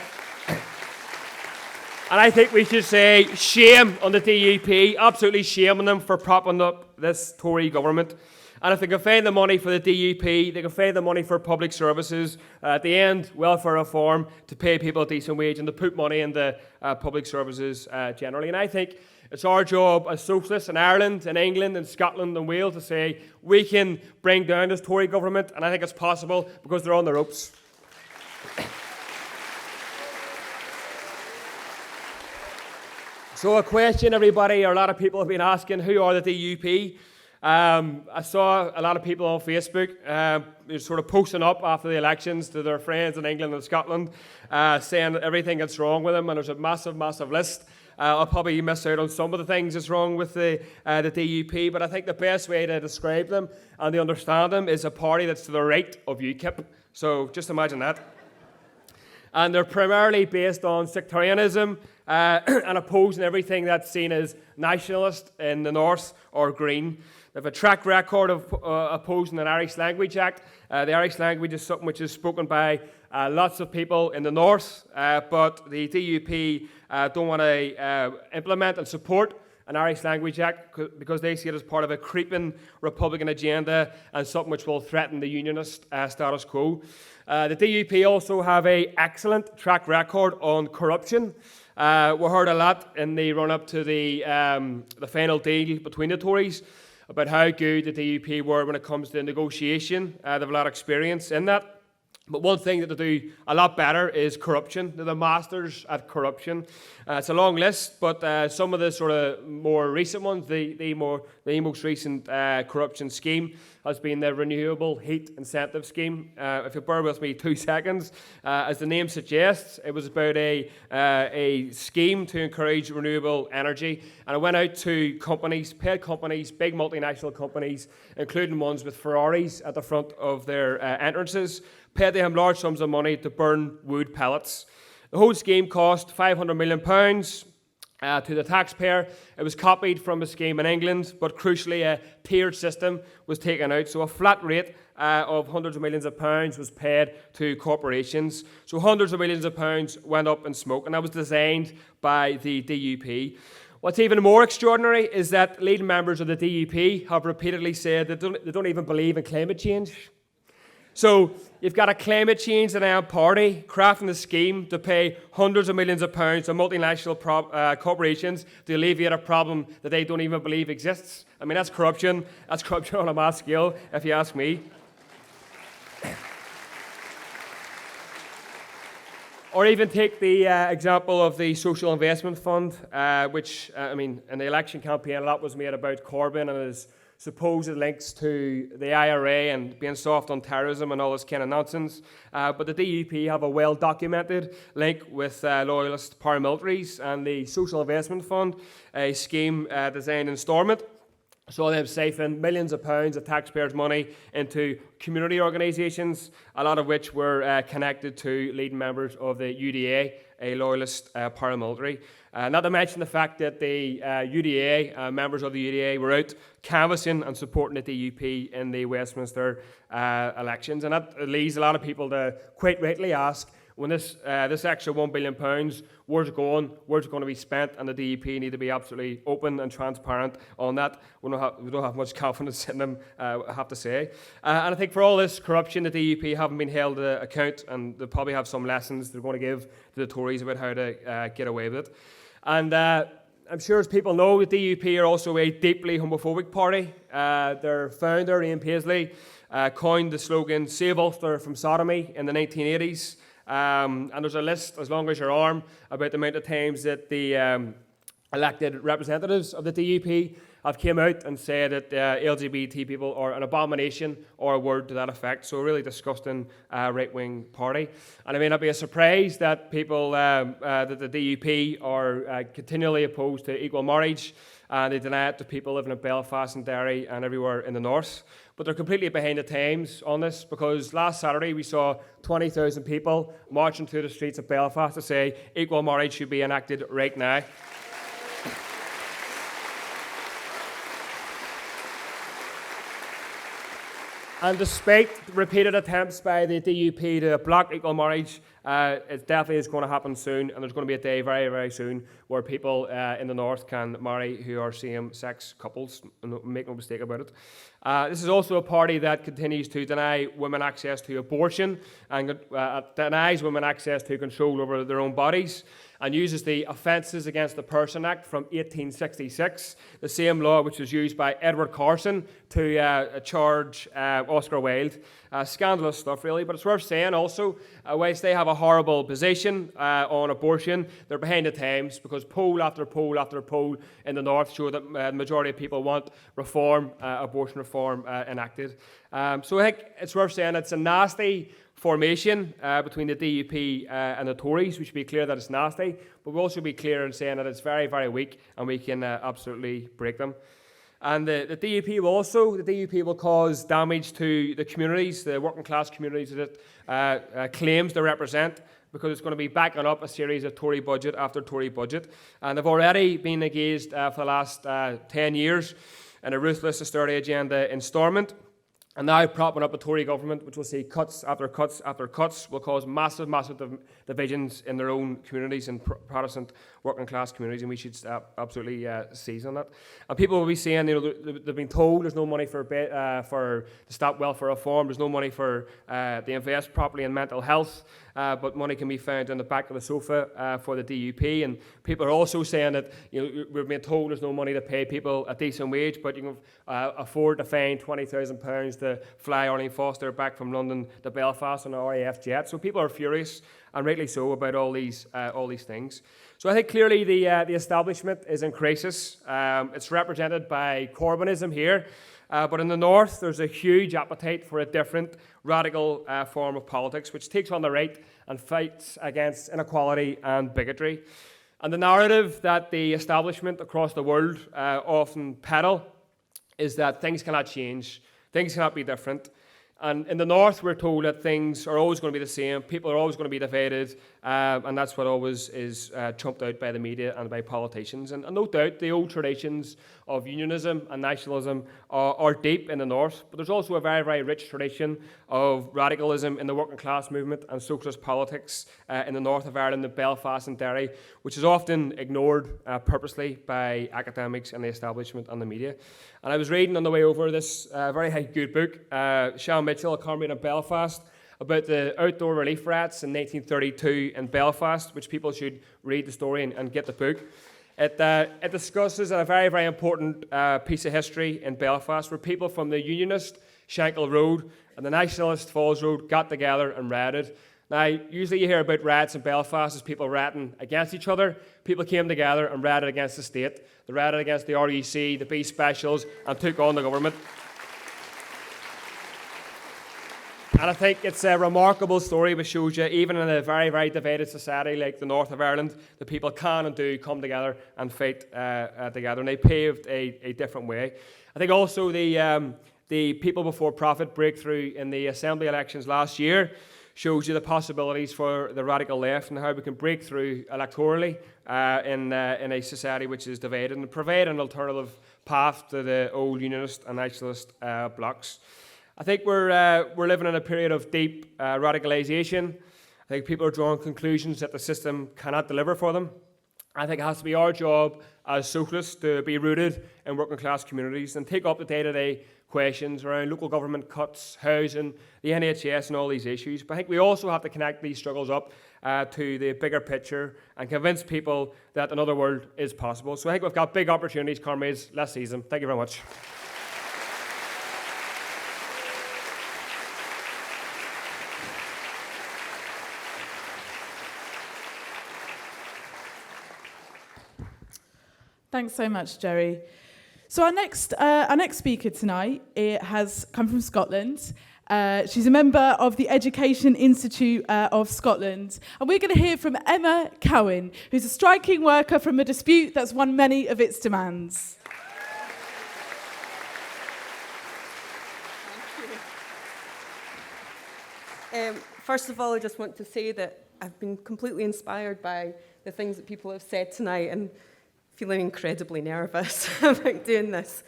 And I think we should say shame on the DUP, absolutely shame on them for propping up this Tory government. And if they can find the money for the DUP, they can find the money for public services, at the end, welfare reform, to pay people a decent wage and to put money into public services generally. And I think it's our job as socialists in Ireland, in England, in Scotland and Wales to say we can bring down this Tory government, and I think it's possible because they're on the ropes. So a question everybody, or a lot of people have been asking, who are the DUP? I saw a lot of people on Facebook sort of posting up after the elections to their friends in England and Scotland, saying everything that's wrong with them, and there's a massive, massive list. I'll probably miss out on some of the things that's wrong with the DUP, but I think the best way to describe them and to understand them is a party that's to the right of UKIP. So just imagine that. And they're primarily based on sectarianism and opposing everything that's seen as nationalist in the north or green. They have a track record of opposing an Irish Language Act. The Irish language is something which is spoken by lots of people in the north, but the DUP don't want to implement and support an Irish Language Act because they see it as part of a creeping Republican agenda and something which will threaten the unionist status quo. The DUP also have an excellent track record on corruption. We heard a lot in the run-up to the final deal between the Tories about how good the DUP were when it comes to negotiation. They have a lot of experience in that. But one thing that they do a lot better is corruption. They're the masters at corruption. It's a long list, but some of the sort of more recent ones, the most recent corruption scheme has been the Renewable Heat Incentive Scheme. If you bear with me 2 seconds, as the name suggests, it was about a scheme to encourage renewable energy, and it went out to companies, paid companies, big multinational companies, including ones with Ferraris at the front of their entrances, paid them large sums of money to burn wood pellets. The whole scheme cost £500 million to the taxpayer. It was copied from a scheme in England, but crucially a tiered system was taken out. So a flat rate of hundreds of millions of pounds was paid to corporations. So hundreds of millions of pounds went up in smoke, and that was designed by the DUP. What's even more extraordinary is that leading members of the DUP have repeatedly said they don't even believe in climate change. So you've got a climate change denial party crafting a scheme to pay hundreds of millions of pounds to multinational corporations to alleviate a problem that they don't even believe exists. I mean, that's corruption. That's corruption on a mass scale, if you ask me. Or even take the example of the Social Investment Fund, which, I mean, in the election campaign, a lot was made about Corbyn and his supposed links to the IRA and being soft on terrorism and all this kind of nonsense. But the DUP have a well-documented link with loyalist paramilitaries and the Social Investment Fund, a scheme designed in Stormont. So they've siphoned millions of pounds of taxpayers' money into community organisations, a lot of which were connected to leading members of the UDA, a loyalist paramilitary. Not to mention the fact that the UDA, members of the UDA, were out canvassing and supporting the DUP in the Westminster elections. And that leads a lot of people to quite rightly ask, when this extra £1 billion, where's it going? Where's it going to be spent? And the DUP need to be absolutely open and transparent on that. We don't have much confidence in them, I have to say. And I think for all this corruption, the DUP haven't been held to account, and they probably have some lessons they're going to give to the Tories about how to get away with it. And I'm sure as people know, the DUP are also a deeply homophobic party. Their founder, Ian Paisley, coined the slogan, "Save Ulster from sodomy," in the 1980s. And there's a list as long as your arm about the amount of times that the elected representatives of the DUP have came out and said that LGBT people are an abomination, or a word to that effect. So a really disgusting right-wing party. And it may not be a surprise that people, that the DUP are continually opposed to equal marriage. They deny it to people living in Belfast and Derry and everywhere in the north. But they're completely behind the times on this, because last Saturday we saw 20,000 people marching through the streets of Belfast to say equal marriage should be enacted right now. And despite repeated attempts by the DUP to block equal marriage, it definitely is going to happen soon, and there's going to be a day very, very soon where people in the north can marry who are same-sex couples. Make no mistake about it. This is also a party that continues to deny women access to abortion and denies women access to control over their own bodies, and uses the Offences Against the Person Act from 1866, the same law which was used by Edward Carson to charge Oscar Wilde. Scandalous stuff, really, but it's worth saying also, whilst they have a horrible position on abortion, they're behind the times, because poll after poll after poll in the north show that the majority of people want reform, abortion reform enacted. So I think it's worth saying it's a nasty formation between the DUP and the Tories. We should be clear that it's nasty, but we'll also be clear in saying that it's very, very weak, and we can absolutely break them. And the DUP will cause damage to the communities, the working class communities that it claims to represent, because it's going to be backing up a series of Tory budget after Tory budget. And they've already been engaged for the last 10 years in a ruthless austerity agenda in Stormont. And now propping up a Tory government which will see cuts after cuts after cuts, will cause massive, massive divisions in their own communities and Protestant working class communities, and we should absolutely seize on that. And people will be saying, they've been told there's no money for to stop welfare reform, there's no money for to invest properly in mental health, but money can be found in the back of the sofa for the DUP. And people are also saying that we're being told there's no money to pay people a decent wage, but you can afford to find £20,000 to fly Arlene Foster back from London to Belfast on an RAF jet. So people are furious, and rightly so, about all these things. So I think clearly the establishment is in crisis. It's represented by Corbynism here, but in the north there's a huge appetite for a different radical form of politics, which takes on the right and fights against inequality and bigotry. And the narrative that the establishment across the world often peddle is that things cannot change, things cannot be different. And in the north, we're told that things are always going to be the same, people are always going to be divided, and that's what always is trumped out by the media and by politicians. And no doubt, the old traditions of unionism and nationalism are deep in the north, but there's also a very, very rich tradition of radicalism in the working class movement and socialist politics in the north of Ireland, in Belfast and Derry, which is often ignored purposely by academics and the establishment and the media. And I was reading on the way over this very good book, Sean Mitchell, a comrade in Belfast, about the outdoor relief rats in 1932 in Belfast, which people should read the story and get the book. It discusses a very, very important piece of history in Belfast where people from the Unionist Shankill Road and the Nationalist Falls Road got together and rioted. Now, usually you hear about riots in Belfast as people rioting against each other. People came together and rioted against the state. They rioted against the RUC, the B Specials, and took on the government. And I think it's a remarkable story which shows you, even in a very, very divided society like the north of Ireland, the people can and do come together and fight together. And they paved a different way. I think also the people before profit breakthrough in the assembly elections last year shows you the possibilities for the radical left and how we can break through electorally in a society which is divided and provide an alternative path to the old Unionist and Nationalist blocs. I think we're living in a period of deep radicalisation. I think people are drawing conclusions that the system cannot deliver for them. I think it has to be our job as socialists to be rooted in working class communities and take up the day-to-day questions around local government cuts, housing, the NHS and all these issues. But I think we also have to connect these struggles up to the bigger picture and convince people that another world is possible. So I think we've got big opportunities, comrades. Let's seize them. Thank you very much. Thanks so much, Gerry. So our next speaker tonight has come from Scotland. She's a member of the Education Institute of Scotland. And we're going to hear from Emma Cowan, who's a striking worker from a dispute that's won many of its demands. First of all, I just want to say that I've been completely inspired by the things that people have said tonight and feeling incredibly nervous about doing this.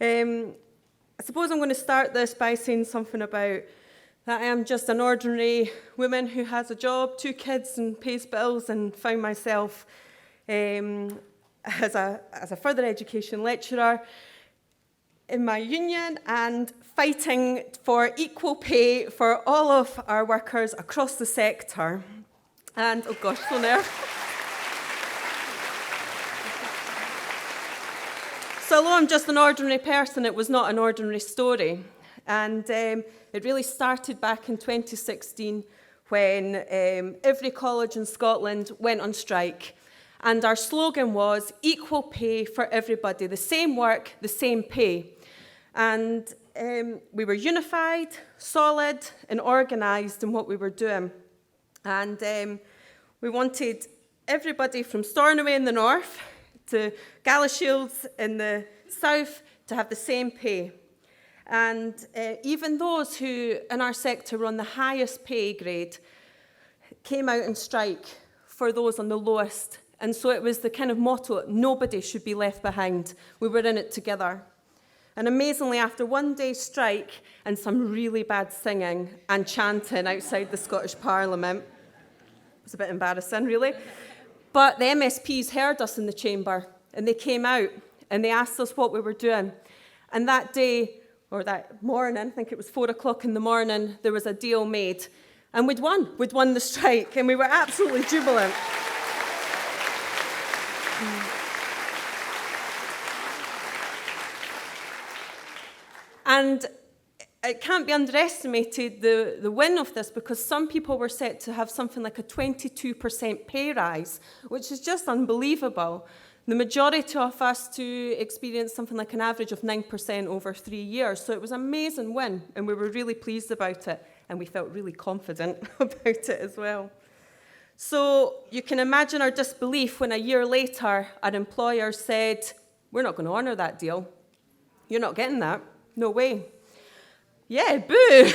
I suppose I'm going to start this by saying something about that I am just an ordinary woman who has a job, 2 kids and pays bills, and found myself as a further education lecturer in my union and fighting for equal pay for all of our workers across the sector. And, oh gosh, so nervous. So although I'm just an ordinary person, it was not an ordinary story. And it really started back in 2016 when every college in Scotland went on strike. And our slogan was equal pay for everybody, the same work, the same pay. And we were unified, solid and organised in what we were doing. And we wanted everybody from Stornoway in the north to Galashiels in the south to have the same pay. And even those who in our sector were on the highest pay grade came out and strike for those on the lowest. And so it was the kind of motto, nobody should be left behind. We were in it together. And amazingly, after one day's strike and some really bad singing and chanting outside the Scottish Parliament, it was a bit embarrassing, really. But the MSPs heard us in the chamber and they came out and they asked us what we were doing. And that day, or that morning, I think it was 4 o'clock in the morning, there was a deal made. And we'd won the strike and we were absolutely jubilant. And it can't be underestimated, the win of this, because some people were set to have something like a 22% pay rise, which is just unbelievable. The majority of us to experience something like an average of 9% over 3 years. So it was an amazing win, and we were really pleased about it, and we felt really confident about it as well. So you can imagine our disbelief when a year later, our employer said, "We're not going to honour that deal. You're not getting that. No way." Yeah, boo!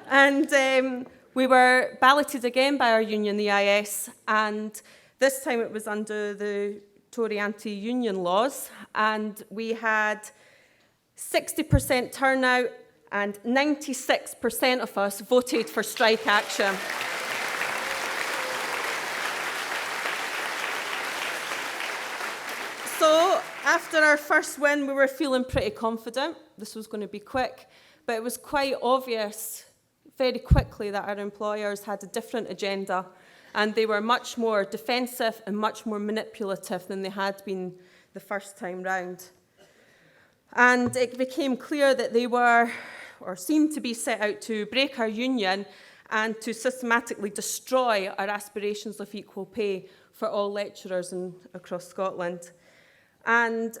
And we were balloted again by our union, the IS, and this time it was under the Tory anti-union laws, and we had 60% turnout and 96% of us voted for strike action. So after our first win, we were feeling pretty confident. This was going to be quick. but it was quite obvious very quickly that our employers had a different agenda, and they were much more defensive and much more manipulative than they had been the first time round. And it became clear that they were, or seemed to be, set out to break our union and to systematically destroy our aspirations of equal pay for all lecturers across Scotland. And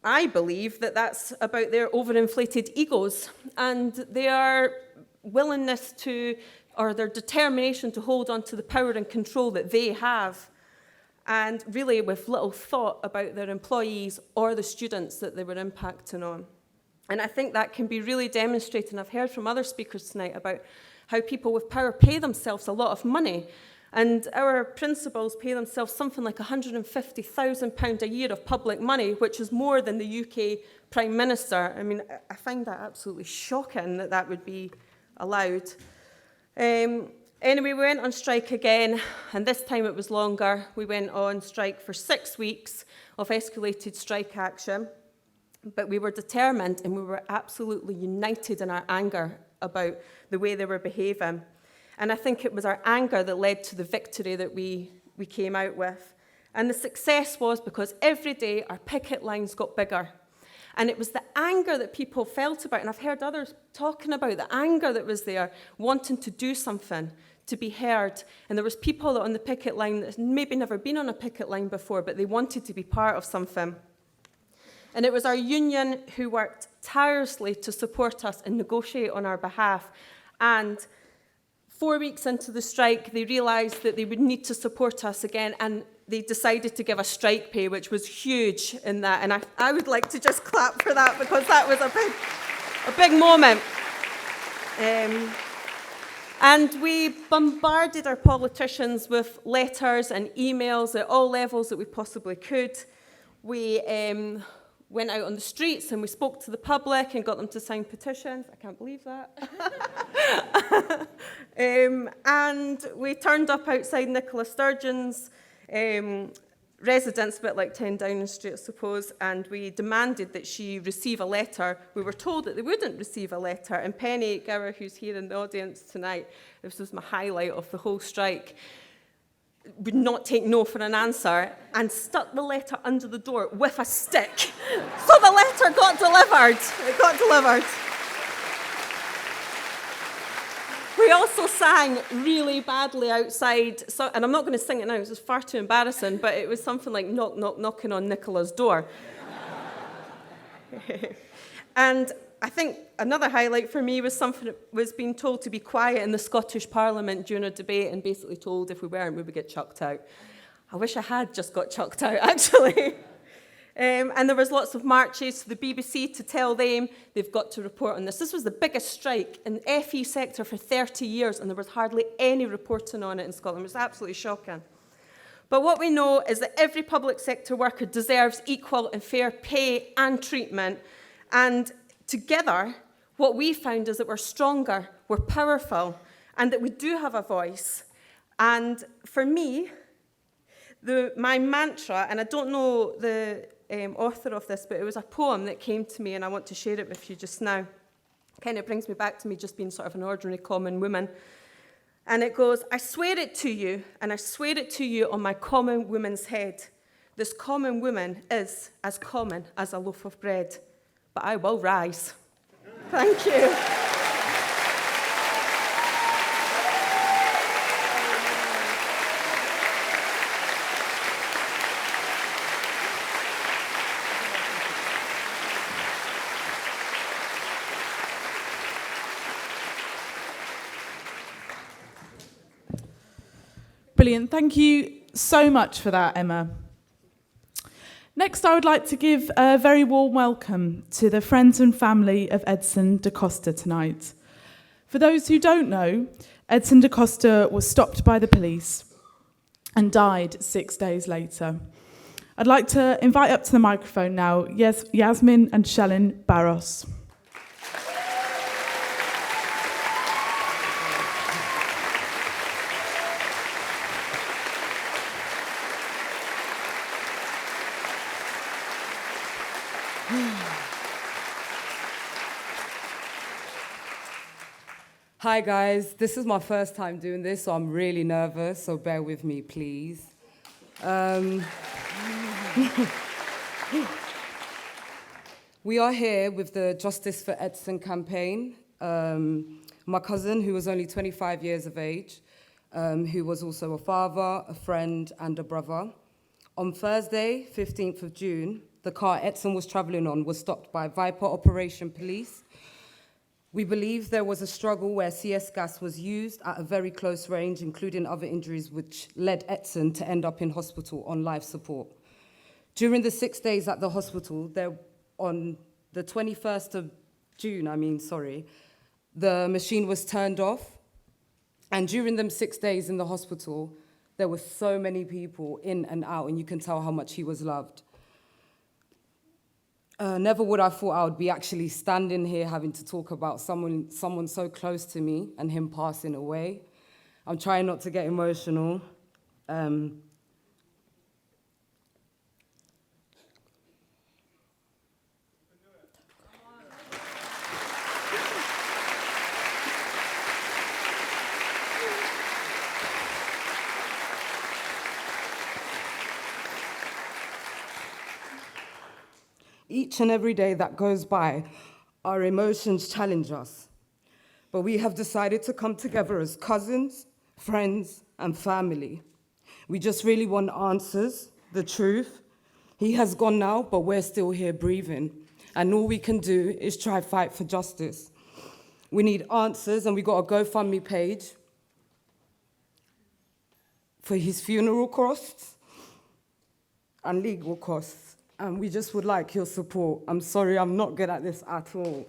I believe that that's about their overinflated egos and their willingness to, or their determination to hold on to the power and control that they have, and really with little thought about their employees or the students that they were impacting on. And I think that can be really demonstrated, and I've heard from other speakers tonight about how people with power pay themselves a lot of money. And our principals pay themselves something like £150,000 a year of public money, which is more than the UK Prime Minister. I mean, I find that absolutely shocking that that would be allowed. Anyway, we went on strike again, and this time it was longer. We went on strike for 6 weeks of escalated strike action, but we were determined and we were absolutely united in our anger about the way they were behaving. And I think it was our anger that led to the victory that we came out with. And the success was because every day our picket lines got bigger. And it was the anger that people felt about, and I've heard others talking about the anger that was there, wanting to do something, to be heard. And there was people on the picket line that had maybe never been on a picket line before, but they wanted to be part of something. And it was our union who worked tirelessly to support us and negotiate on our behalf. And 4 weeks into the strike, they realised that they would need to support us again, and they decided to give us strike pay, which was huge in that. And I would like to just clap for that, because that was a big moment. And we bombarded our politicians with letters and emails at all levels that we possibly could. We went out on the streets and we spoke to the public and got them to sign petitions. I can't believe that. And we turned up outside Nicola Sturgeon's residence, a bit like 10 Downing Street, I suppose, and we demanded that she receive a letter. We were told that they wouldn't receive a letter, and Penny Gower, who's here in the audience tonight, this was my highlight of the whole strike, would not take no for an answer and stuck the letter under the door with a stick. So the letter got delivered. It got delivered. We also sang really badly outside, so, and I'm not going to sing it now, this is far too embarrassing, but it was something like knock, knock, knocking on Nicola's door. And I think another highlight for me was something that was being told to be quiet in the Scottish Parliament during a debate, and basically told if we weren't, we would get chucked out. I wish I had just got chucked out, actually. And there was lots of marches to the BBC to tell them they've got to report on this. This was the biggest strike in the FE sector for 30 years, and there was hardly any reporting on it in Scotland. It was absolutely shocking. But what we know is that every public sector worker deserves equal and fair pay and treatment. And together, what we found is that we're stronger, we're powerful, and that we do have a voice. And for me, my mantra, and I don't know the author of this, but it was a poem that came to me, and I want to share it with you just now. Kind of brings me back to me just being sort of an ordinary common woman. And it goes, I swear it to you, and I swear it to you on my common woman's head. This common woman is as common as a loaf of bread, but I will rise. Thank you. Brilliant. Thank you so much for that, Emma. Next, I would like to give a very warm welcome to the friends and family of Edison da Costa tonight. For those who don't know, Edison da Costa was stopped by the police and died 6 days later. I'd like to invite up to the microphone now Yasmin and Shellen Barros. Hi guys, this is my first time doing this, so I'm really nervous, so bear with me, please. We are here with the Justice for Edison campaign. My cousin, who was only 25 years of age, who was also a father, a friend, and a brother. On Thursday, 15th of June, the car Edson was traveling on was stopped by Viper Operation Police. We believe there was a struggle where CS gas was used at a very close range, including other injuries, which led Edson to end up in hospital on life support. During the 6 days at the hospital, on the 21st of June, the machine was turned off. And during them 6 days in the hospital, there were so many people in and out, and you can tell how much he was loved. Never would I thought I would be actually standing here having to talk about someone so close to me and him passing away. I'm trying not to get emotional. Each and every day that goes by, our emotions challenge us. But we have decided to come together as cousins, friends, and family. We just really want answers, the truth. He has gone now, but we're still here breathing. And all we can do is try fight for justice. We need answers, and we got a GoFundMe page for his funeral costs and legal costs. And we just would like your support. I'm sorry, I'm not good at this at all.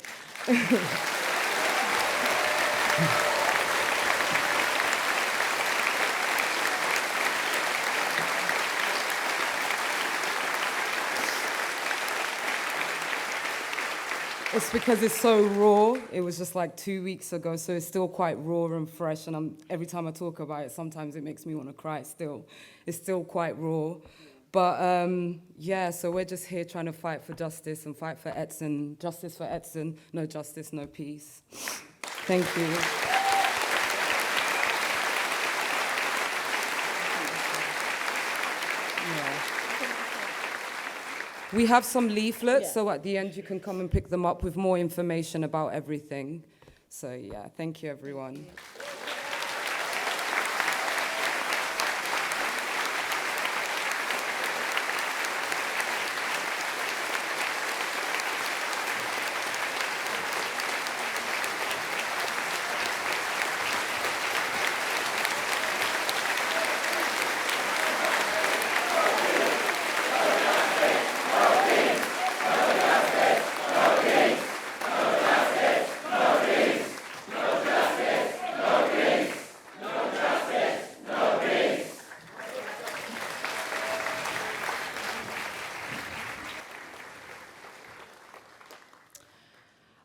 It's because it's so raw. It was just like 2 weeks ago, so it's still quite raw and fresh. And every time I talk about it, sometimes it makes me want to cry still. It's still quite raw. But yeah, so we're just here trying to fight for justice and fight for Edson. Justice for Edson. No justice, no peace. Thank you. Yeah. We have some leaflets, so at the end you can come and pick them up with more information about everything. So yeah, thank you everyone.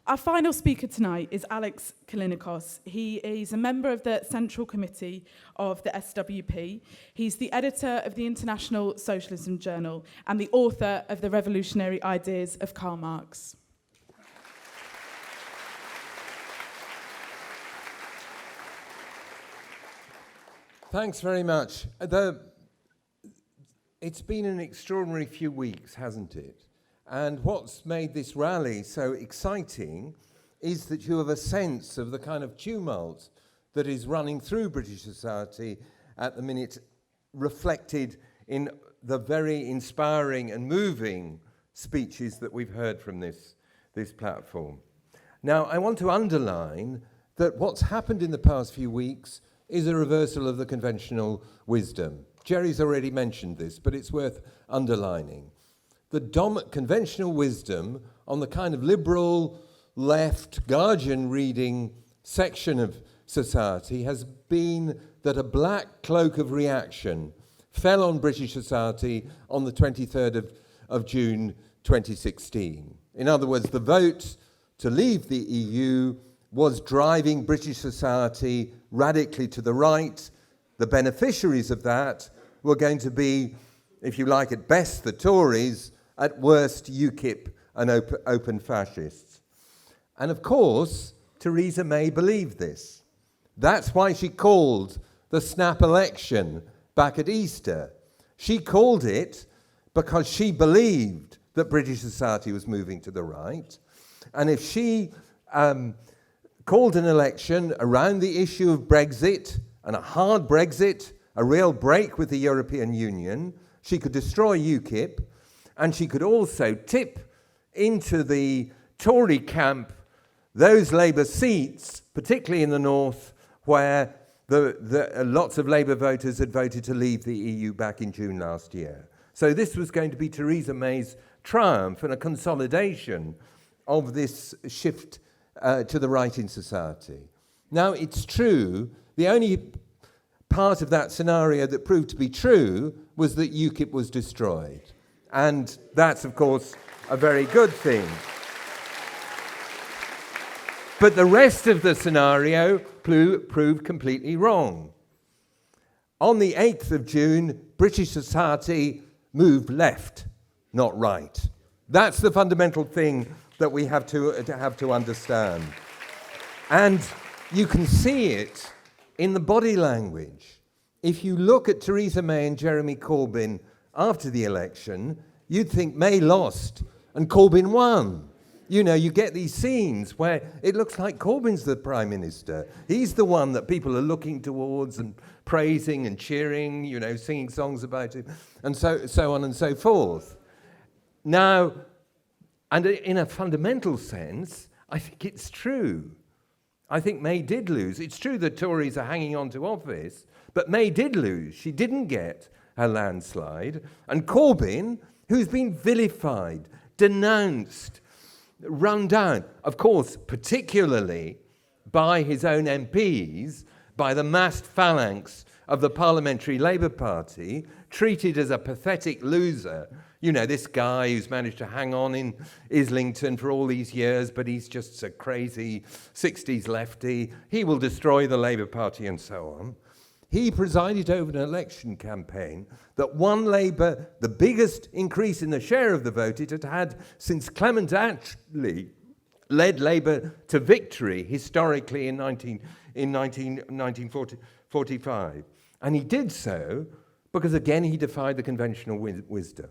Our final speaker tonight is Alex Callinicos. He is a member of the Central Committee of the SWP. He's the editor of the International Socialism Journal and the author of The Revolutionary Ideas of Karl Marx. Thanks very much. It's been an extraordinary few weeks, hasn't it? And what's made this rally so exciting is that you have a sense of the kind of tumult that is running through British society at the minute, reflected in the very inspiring and moving speeches that we've heard from this platform. Now, I want to underline that what's happened in the past few weeks is a reversal of the conventional wisdom. Gerry's already mentioned this, but it's worth underlining. The conventional wisdom on the kind of liberal, left, Guardian reading section of society has been that a black cloak of reaction fell on British society on the 23rd of June 2016. In other words, the vote to leave the EU was driving British society radically to the right. The beneficiaries of that were going to be, if you like, at best the Tories, at worst UKIP and open fascists. And of course, Theresa May believed this. That's why she called the snap election back at Easter. She called it because she believed that British society was moving to the right. And if she called an election around the issue of Brexit, and a hard Brexit, a real break with the European Union, she could destroy UKIP, and she could also tip into the Tory camp those Labour seats, particularly in the north, where lots of Labour voters had voted to leave the EU back in June last year. So this was going to be Theresa May's triumph and a consolidation of this shift to the right in society. Now, it's true, the only part of that scenario that proved to be true was that UKIP was destroyed. And that's, of course, a very good thing. But the rest of the scenario proved completely wrong. On the 8th of June, British society moved left, not right. That's the fundamental thing that we have to understand. And you can see it in the body language. If you look at Theresa May and Jeremy Corbyn after the election, you'd think May lost and Corbyn won. You know, you get these scenes where it looks like Corbyn's the Prime Minister. He's the one that people are looking towards and praising and cheering, you know, singing songs about him, and so on and so forth. Now, and in a fundamental sense, I think it's true. I think May did lose. It's true the Tories are hanging on to office, but May did lose. She didn't get a landslide. And Corbyn, who's been vilified, denounced, run down, of course, particularly by his own MPs, by the massed phalanx of the Parliamentary Labour Party, treated as a pathetic loser. You know, this guy who's managed to hang on in Islington for all these years, but he's just a crazy 60s lefty. He will destroy the Labour Party and so on. He presided over an election campaign that won Labour the biggest increase in the share of the vote it had had since Clement Attlee led Labour to victory historically in 1945. And he did so because, again, he defied the conventional wisdom.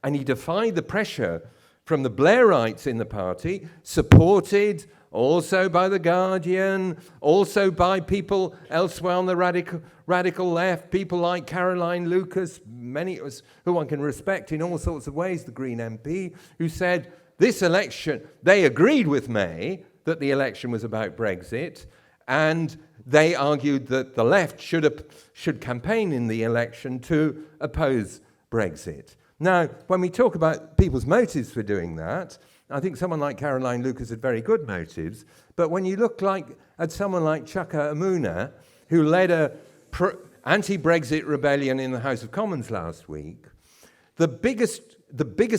And he defied the pressure from the Blairites in the party, supported also by The Guardian, also by people elsewhere on the radical left, people like Caroline Lucas, many of us who one can respect in all sorts of ways, the Green MP, who said this election, they agreed with May that the election was about Brexit, and they argued that the left should campaign in the election to oppose Brexit. Now, when we talk about people's motives for doing that, I think someone like Caroline Lucas had very good motives, but when you look at someone like Chuka Umunna, who led a anti-Brexit rebellion in the House of Commons last week, the biggest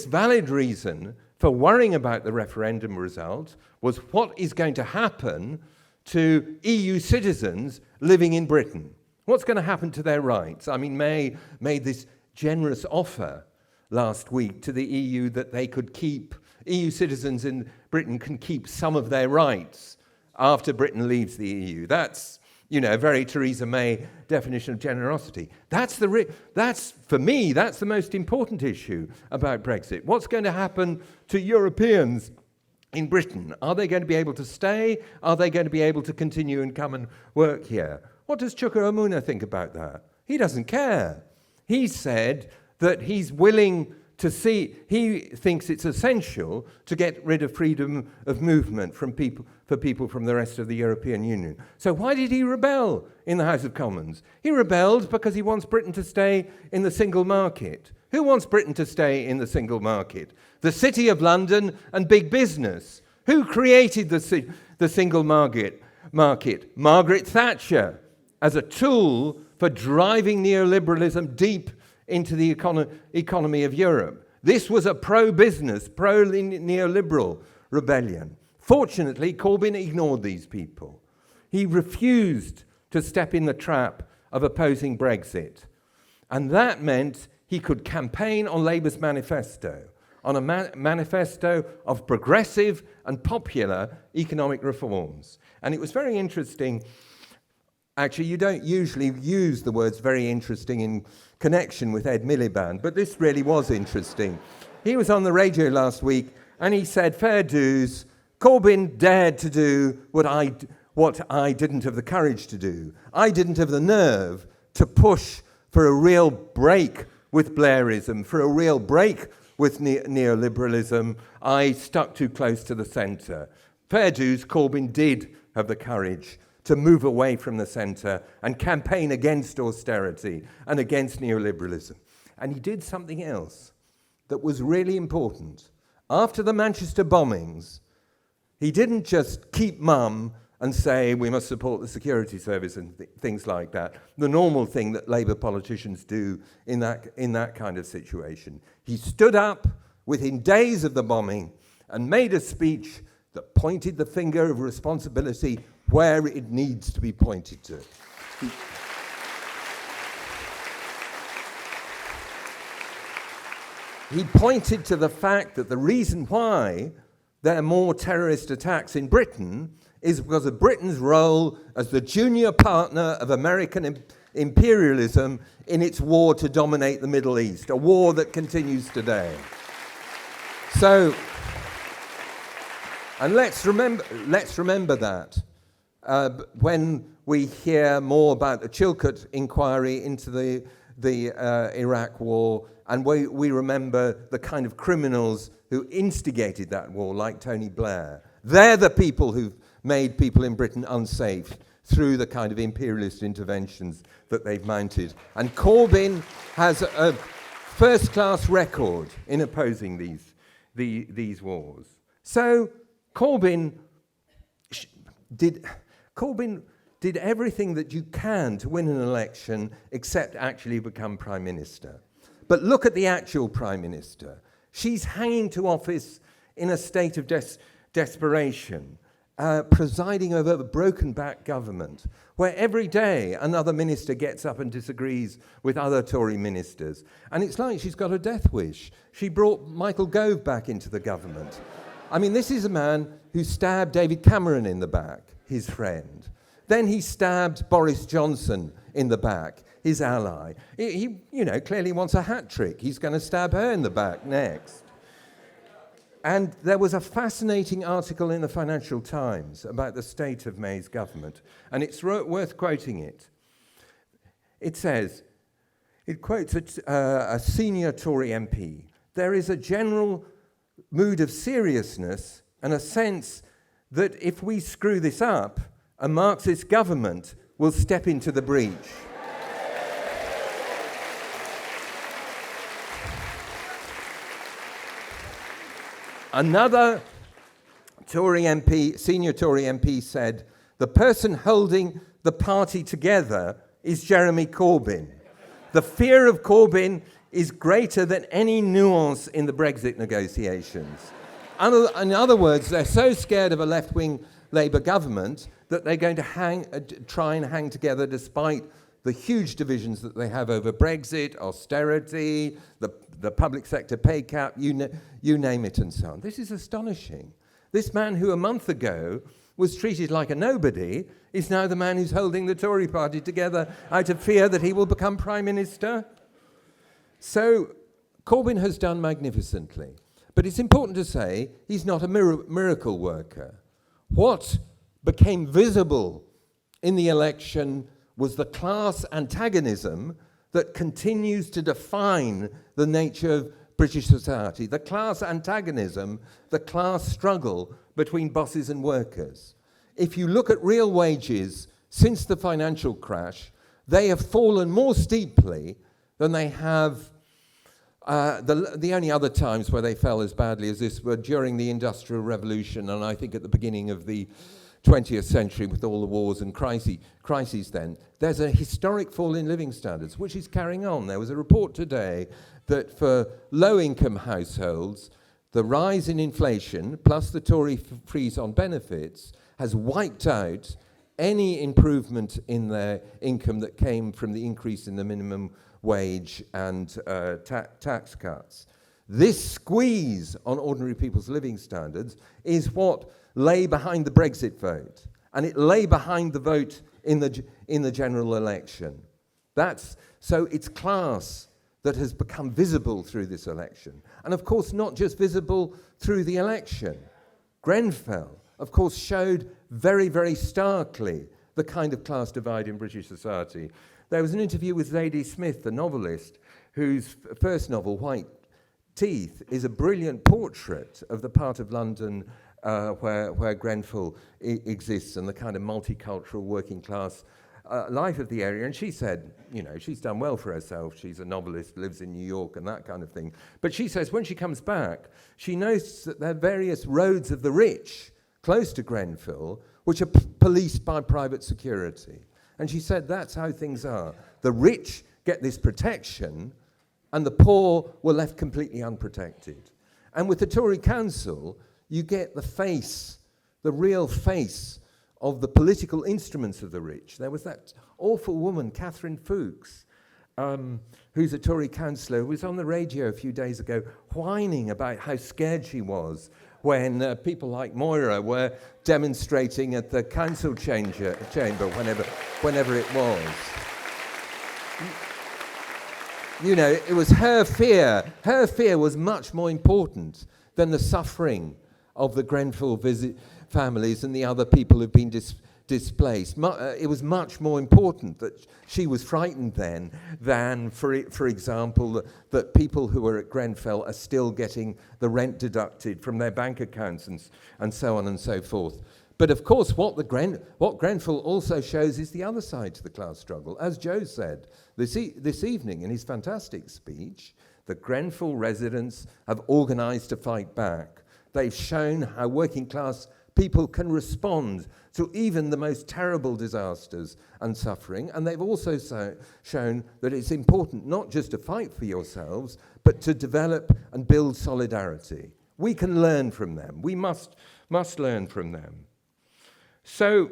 valid reason for worrying about the referendum result was what is going to happen to EU citizens living in Britain. What's going to happen to their rights? I mean, May made this generous offer last week to the EU that they could keep, EU citizens in Britain can keep some of their rights after Britain leaves the EU. That's, you know, a very Theresa May definition of generosity. For me, that's the most important issue about Brexit. What's going to happen to Europeans in Britain? Are they going to be able to stay? Are they going to be able to continue and come and work here? What does Chuka Umunna think about that? He doesn't care. He said that he's willing to see, he thinks it's essential to get rid of freedom of movement for people from the rest of the European Union. So why did he rebel in the House of Commons? He rebelled because he wants Britain to stay in the single market. Who wants Britain to stay in the single market? The City of London and big business. Who created the single market? Margaret Thatcher, as a tool for driving neoliberalism deep into the economy of Europe. This was a pro-business, pro-neoliberal rebellion. Fortunately, Corbyn ignored these people. He refused to step in the trap of opposing Brexit. And that meant he could campaign on Labour's manifesto, on a manifesto of progressive and popular economic reforms. And it was very interesting. Actually, you don't usually use the words very interesting in connection with Ed Miliband, but this really was interesting. He was on the radio last week and he said, fair dues, Corbyn dared to do what I didn't have the courage to do. I didn't have the nerve to push for a real break with Blairism, for a real break with neoliberalism. I stuck too close to the centre. Fair dues, Corbyn did have the courage to move away from the centre and campaign against austerity and against neoliberalism. And he did something else that was really important. After the Manchester bombings, he didn't just keep mum and say we must support the security service and things like that, the normal thing that Labour politicians do in that kind of situation. He stood up within days of the bombing and made a speech that pointed the finger of responsibility where it needs to be pointed to. He pointed to the fact that the reason why there are more terrorist attacks in Britain is because of Britain's role as the junior partner of American imperialism in its war to dominate the Middle East, a war that continues today. So, and let's remember that when we hear more about the Chilcot inquiry into the Iraq war, and we remember the kind of criminals who instigated that war, like Tony Blair. They're the people who've made people in Britain unsafe through the kind of imperialist interventions that they've mounted. And Corbyn has a first-class record in opposing these wars. So Corbyn did everything that you can to win an election except actually become Prime Minister. But look at the actual Prime Minister. She's hanging to office in a state of desperation, presiding over a broken-back government, where every day another minister gets up and disagrees with other Tory ministers. And it's like she's got a death wish. She brought Michael Gove back into the government. I mean, this is a man who stabbed David Cameron in the back, his friend. Then he stabbed Boris Johnson in the back, his ally. He clearly wants a hat trick. He's going to stab her in the back next. And there was a fascinating article in the Financial Times about the state of May's government, and it's worth quoting it. It says, it quotes a senior Tory MP, "There is a general mood of seriousness and a sense that if we screw this up, a Marxist government will step into the breach." Another Tory MP, senior Tory MP, said, "The person holding the party together is Jeremy Corbyn. The fear of Corbyn is greater than any nuance in the Brexit negotiations." In other words, they're so scared of a left-wing Labour government that they're going to try and hang together despite the huge divisions that they have over Brexit, austerity, the public sector pay cap, you name it, and so on. This is astonishing. This man who a month ago was treated like a nobody is now the man who's holding the Tory party together out of fear that he will become Prime Minister. So Corbyn has done magnificently. But it's important to say he's not a miracle worker. What became visible in the election was the class antagonism that continues to define the nature of British society. The class antagonism, the class struggle between bosses and workers. If you look at real wages since the financial crash, they have fallen more steeply than they have. The only other times where they fell as badly as this were during the Industrial Revolution, and I think at the beginning of the 20th century with all the wars and crises then. There's a historic fall in living standards, which is carrying on. There was a report today that for low-income households, the rise in inflation, plus the Tory freeze on benefits, has wiped out any improvement in their income that came from the increase in the minimum wage and tax cuts. This squeeze on ordinary people's living standards is what lay behind the Brexit vote, and it lay behind the vote in the general election. So it's class that has become visible through this election. And of course, not just visible through the election. Grenfell, of course, showed very, very starkly the kind of class divide in British society. There was an interview with Zadie Smith, the novelist, whose first novel, White Teeth, is a brilliant portrait of the part of London where Grenfell exists and the kind of multicultural working class life of the area. And she said, you know, she's done well for herself. She's a novelist, lives in New York and that kind of thing. But she says when she comes back, she notes that there are various roads of the rich close to Grenfell, which are policed by private security. And she said that's how things are. The rich get this protection and the poor were left completely unprotected. And with the Tory council, you get the face, the real face of the political instruments of the rich. There was that awful woman, Catherine Fuchs, who's a Tory councillor, who was on the radio a few days ago whining about how scared she was when people like Moyra were demonstrating at the council chamber whenever it was. You know, it was her fear. Her fear was much more important than the suffering of the Grenfell families and the other people who've been displaced. It was much more important that she was frightened then than, for example, that people who are at Grenfell are still getting the rent deducted from their bank accounts and so on and so forth. But of course, what Grenfell also shows is the other side to the class struggle. As Joe said this evening in his fantastic speech, the Grenfell residents have organised to fight back. They've shown how working class people can respond to even the most terrible disasters and suffering, and they've also shown that it's important not just to fight for yourselves, but to develop and build solidarity. We can learn from them. We must learn from them. So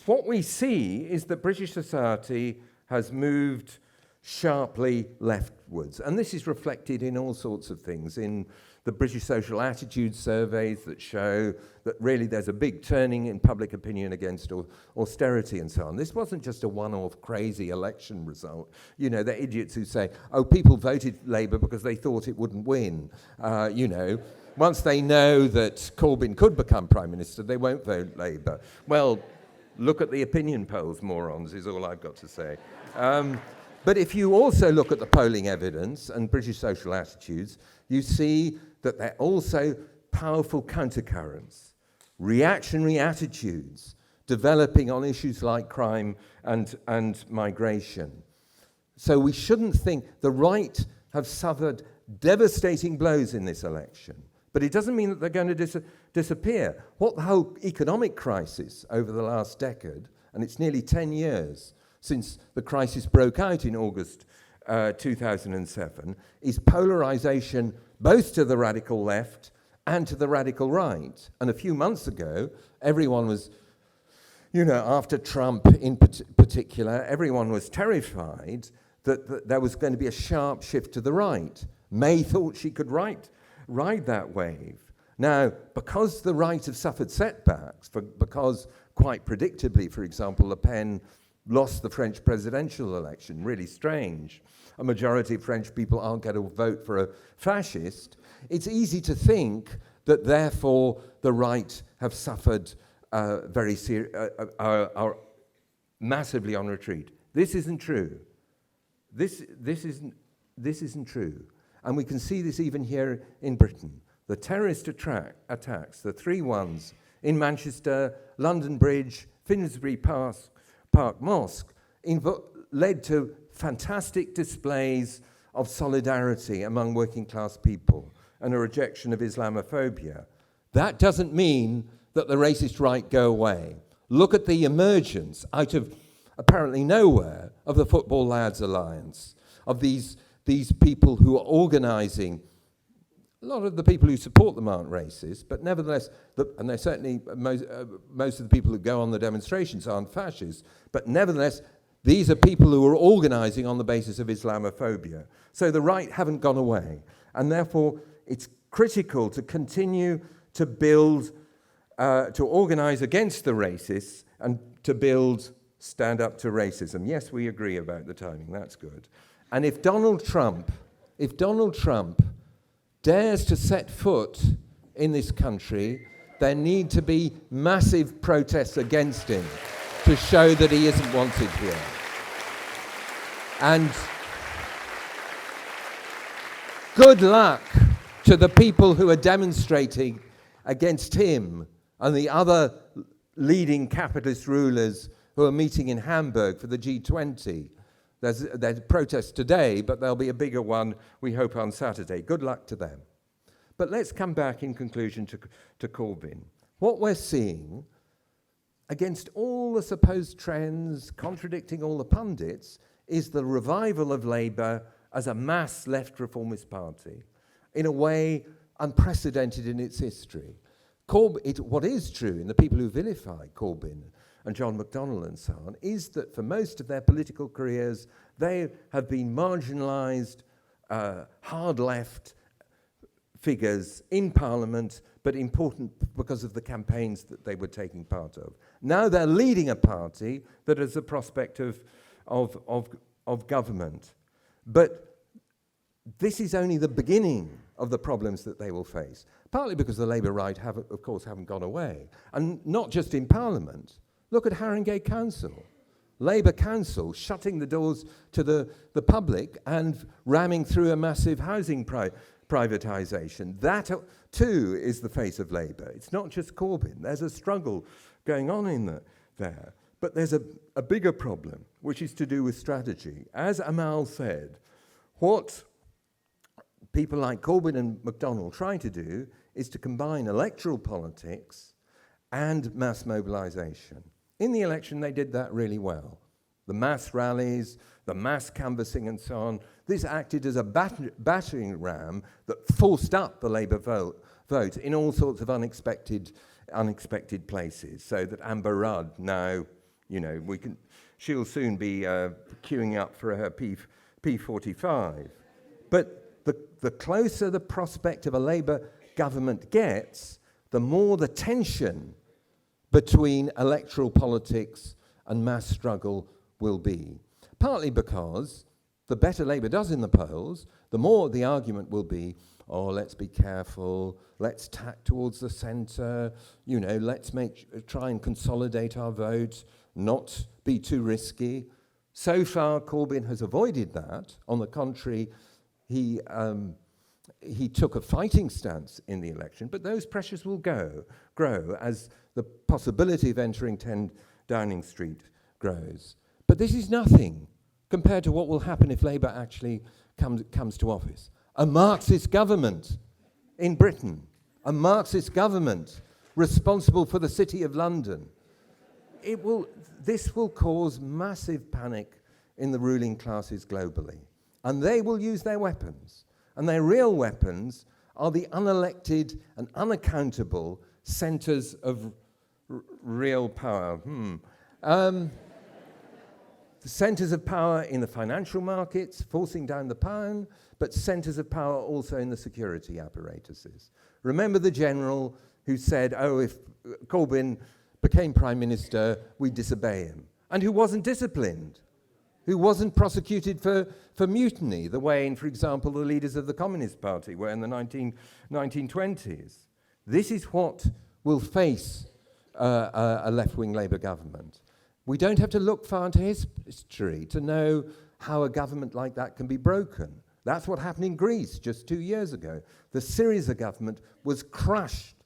what we see is that British society has moved sharply leftwards, and this is reflected in all sorts of things, in the British social attitude surveys that show that really there's a big turning in public opinion against austerity and so on. This wasn't just a one-off crazy election result. You know, the idiots who say, oh, people voted Labour because they thought it wouldn't win. You know, once they know that Corbyn could become Prime Minister, they won't vote Labour. Well, look at the opinion polls, morons, is all I've got to say. But if you also look at the polling evidence and British social attitudes, you see that they're also powerful countercurrents, reactionary attitudes developing on issues like crime and migration. So we shouldn't think the right have suffered devastating blows in this election, but it doesn't mean that they're going to disappear. What the whole economic crisis over the last decade, and it's nearly 10 years since the crisis broke out in August 2007, is polarization both to the radical left and to the radical right. And a few months ago, everyone was, you know, after Trump in particular, everyone was terrified that there was going to be a sharp shift to the right. May thought she could ride that wave. Now, because the right have suffered setbacks, because quite predictably, for example, Le Pen lost the French presidential election, really strange. A majority of French people aren't going to vote for a fascist. It's easy to think that therefore the right have suffered are massively on retreat. This isn't true. This isn't true. And we can see this even here in Britain. The terrorist attacks, the 3 ones in Manchester, London Bridge, Finsbury Park Mosque, led to fantastic displays of solidarity among working class people and a rejection of Islamophobia. That doesn't mean that the racist right go away. Look at the emergence out of apparently nowhere of the Football Lads Alliance, of these people who are organising. A lot of the people who support them aren't racist, but nevertheless, and they're certainly, most of the people who go on the demonstrations aren't fascists, but nevertheless, these are people who are organising on the basis of Islamophobia. So the right haven't gone away, and therefore it's critical to continue to build, to organise against the racists and to build stand up to racism. Yes, we agree about the timing, that's good. And if Donald Trump dares to set foot in this country, there need to be massive protests against him to show that he isn't wanted here. And good luck to the people who are demonstrating against him and the other leading capitalist rulers who are meeting in Hamburg for the G20. There's protests today, but there'll be a bigger one, we hope, on Saturday. Good luck to them. But let's come back in conclusion to Corbyn. What we're seeing, against all the supposed trends, contradicting all the pundits, is the revival of Labour as a mass left reformist party in a way unprecedented in its history. What is true in the people who vilify Corbyn and John McDonnell and so on is that for most of their political careers, they have been marginalised, hard left figures in Parliament, but important because of the campaigns that they were taking part of. Now they're leading a party that has a prospect of government. But this is only the beginning of the problems that they will face, partly because the Labour right of course haven't gone away. And not just in Parliament. Look at Haringey Council. Labour Council shutting the doors to the public and ramming through a massive housing privatisation. That too is the face of Labour. It's not just Corbyn. There's a struggle going on in there. But there's a bigger problem, which is to do with strategy. As Amal said, what people like Corbyn and McDonnell try to do is to combine electoral politics and mass mobilisation. In the election, they did that really well. The mass rallies, the mass canvassing and so on, this acted as a battering ram that forced up the Labour vote in all sorts of unexpected places, so that Amber Rudd now, she'll soon be queuing up for her P45. But the closer the prospect of a Labour government gets, the more the tension between electoral politics and mass struggle will be. Partly because the better Labour does in the polls, the more the argument will be, oh, let's be careful, let's tack towards the centre, let's try and consolidate our vote, not be too risky. So far, Corbyn has avoided that. On the contrary, he took a fighting stance in the election, but those pressures will grow as the possibility of entering 10 Downing Street grows. But this is nothing compared to what will happen if Labour actually comes to office. A Marxist government in Britain, a Marxist government responsible for the City of London. This will cause massive panic in the ruling classes globally. And they will use their weapons. And their real weapons are the unelected and unaccountable centres of real power. The centres of power in the financial markets, forcing down the pound, but centres of power also in the security apparatuses. Remember the general who said, if Corbyn became Prime Minister, we'd disobey him, and who wasn't disciplined, who wasn't prosecuted for mutiny, the way, for example, the leaders of the Communist Party were in the 1920s. This is what will face a left-wing Labour government. We don't have to look far into history to know how a government like that can be broken. That's what happened in Greece just 2 years ago. The Syriza government was crushed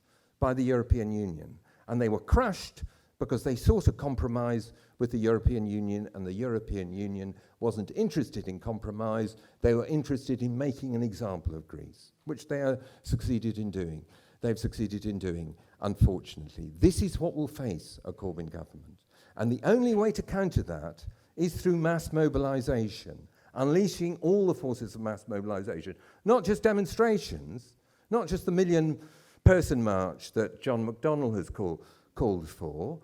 by the European Union. And they were crushed because they sought a compromise with the European Union, and the European Union wasn't interested in compromise. They were interested in making an example of Greece, which they have succeeded in doing. They've succeeded in doing, unfortunately. This is what will face a Corbyn government. And the only way to counter that is through mass mobilisation, unleashing all the forces of mass mobilisation, not just demonstrations, not just the 1 million person march that John McDonnell has called for.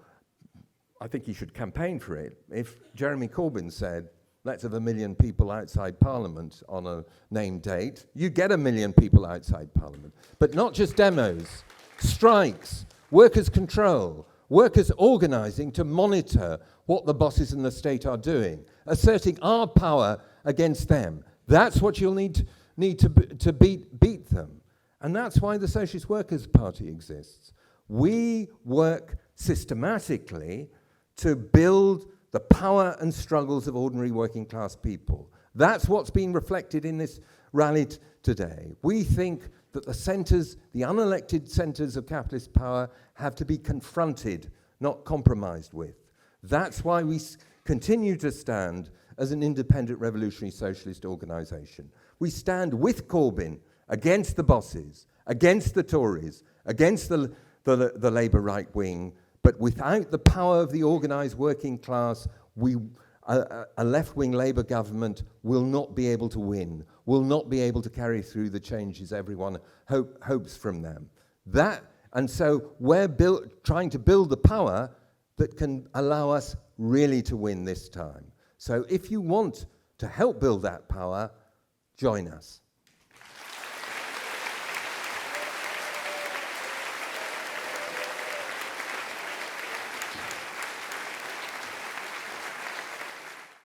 I think he should campaign for it. If Jeremy Corbyn said, let's have 1 million people outside Parliament on a named date, you get 1 million people outside Parliament. But not just demos, strikes, workers' control, workers organising to monitor what the bosses and the state are doing, asserting our power against them. That's what you'll need to beat them. And that's why the Socialist Workers Party exists. We work systematically to build the power and struggles of ordinary working class people. That's what's been reflected in this rally today. We think that the centres, the unelected centres of capitalist power, have to be confronted, not compromised with. That's why we continue to stand as an independent revolutionary socialist organisation. We stand with Corbyn against the bosses, against the Tories, against the Labour right wing, but without the power of the organised working class, a left-wing Labour government will not be able to win, will not be able to carry through the changes everyone hopes from them. And so we're trying to build the power that can allow us really to win this time. So if you want to help build that power, join us.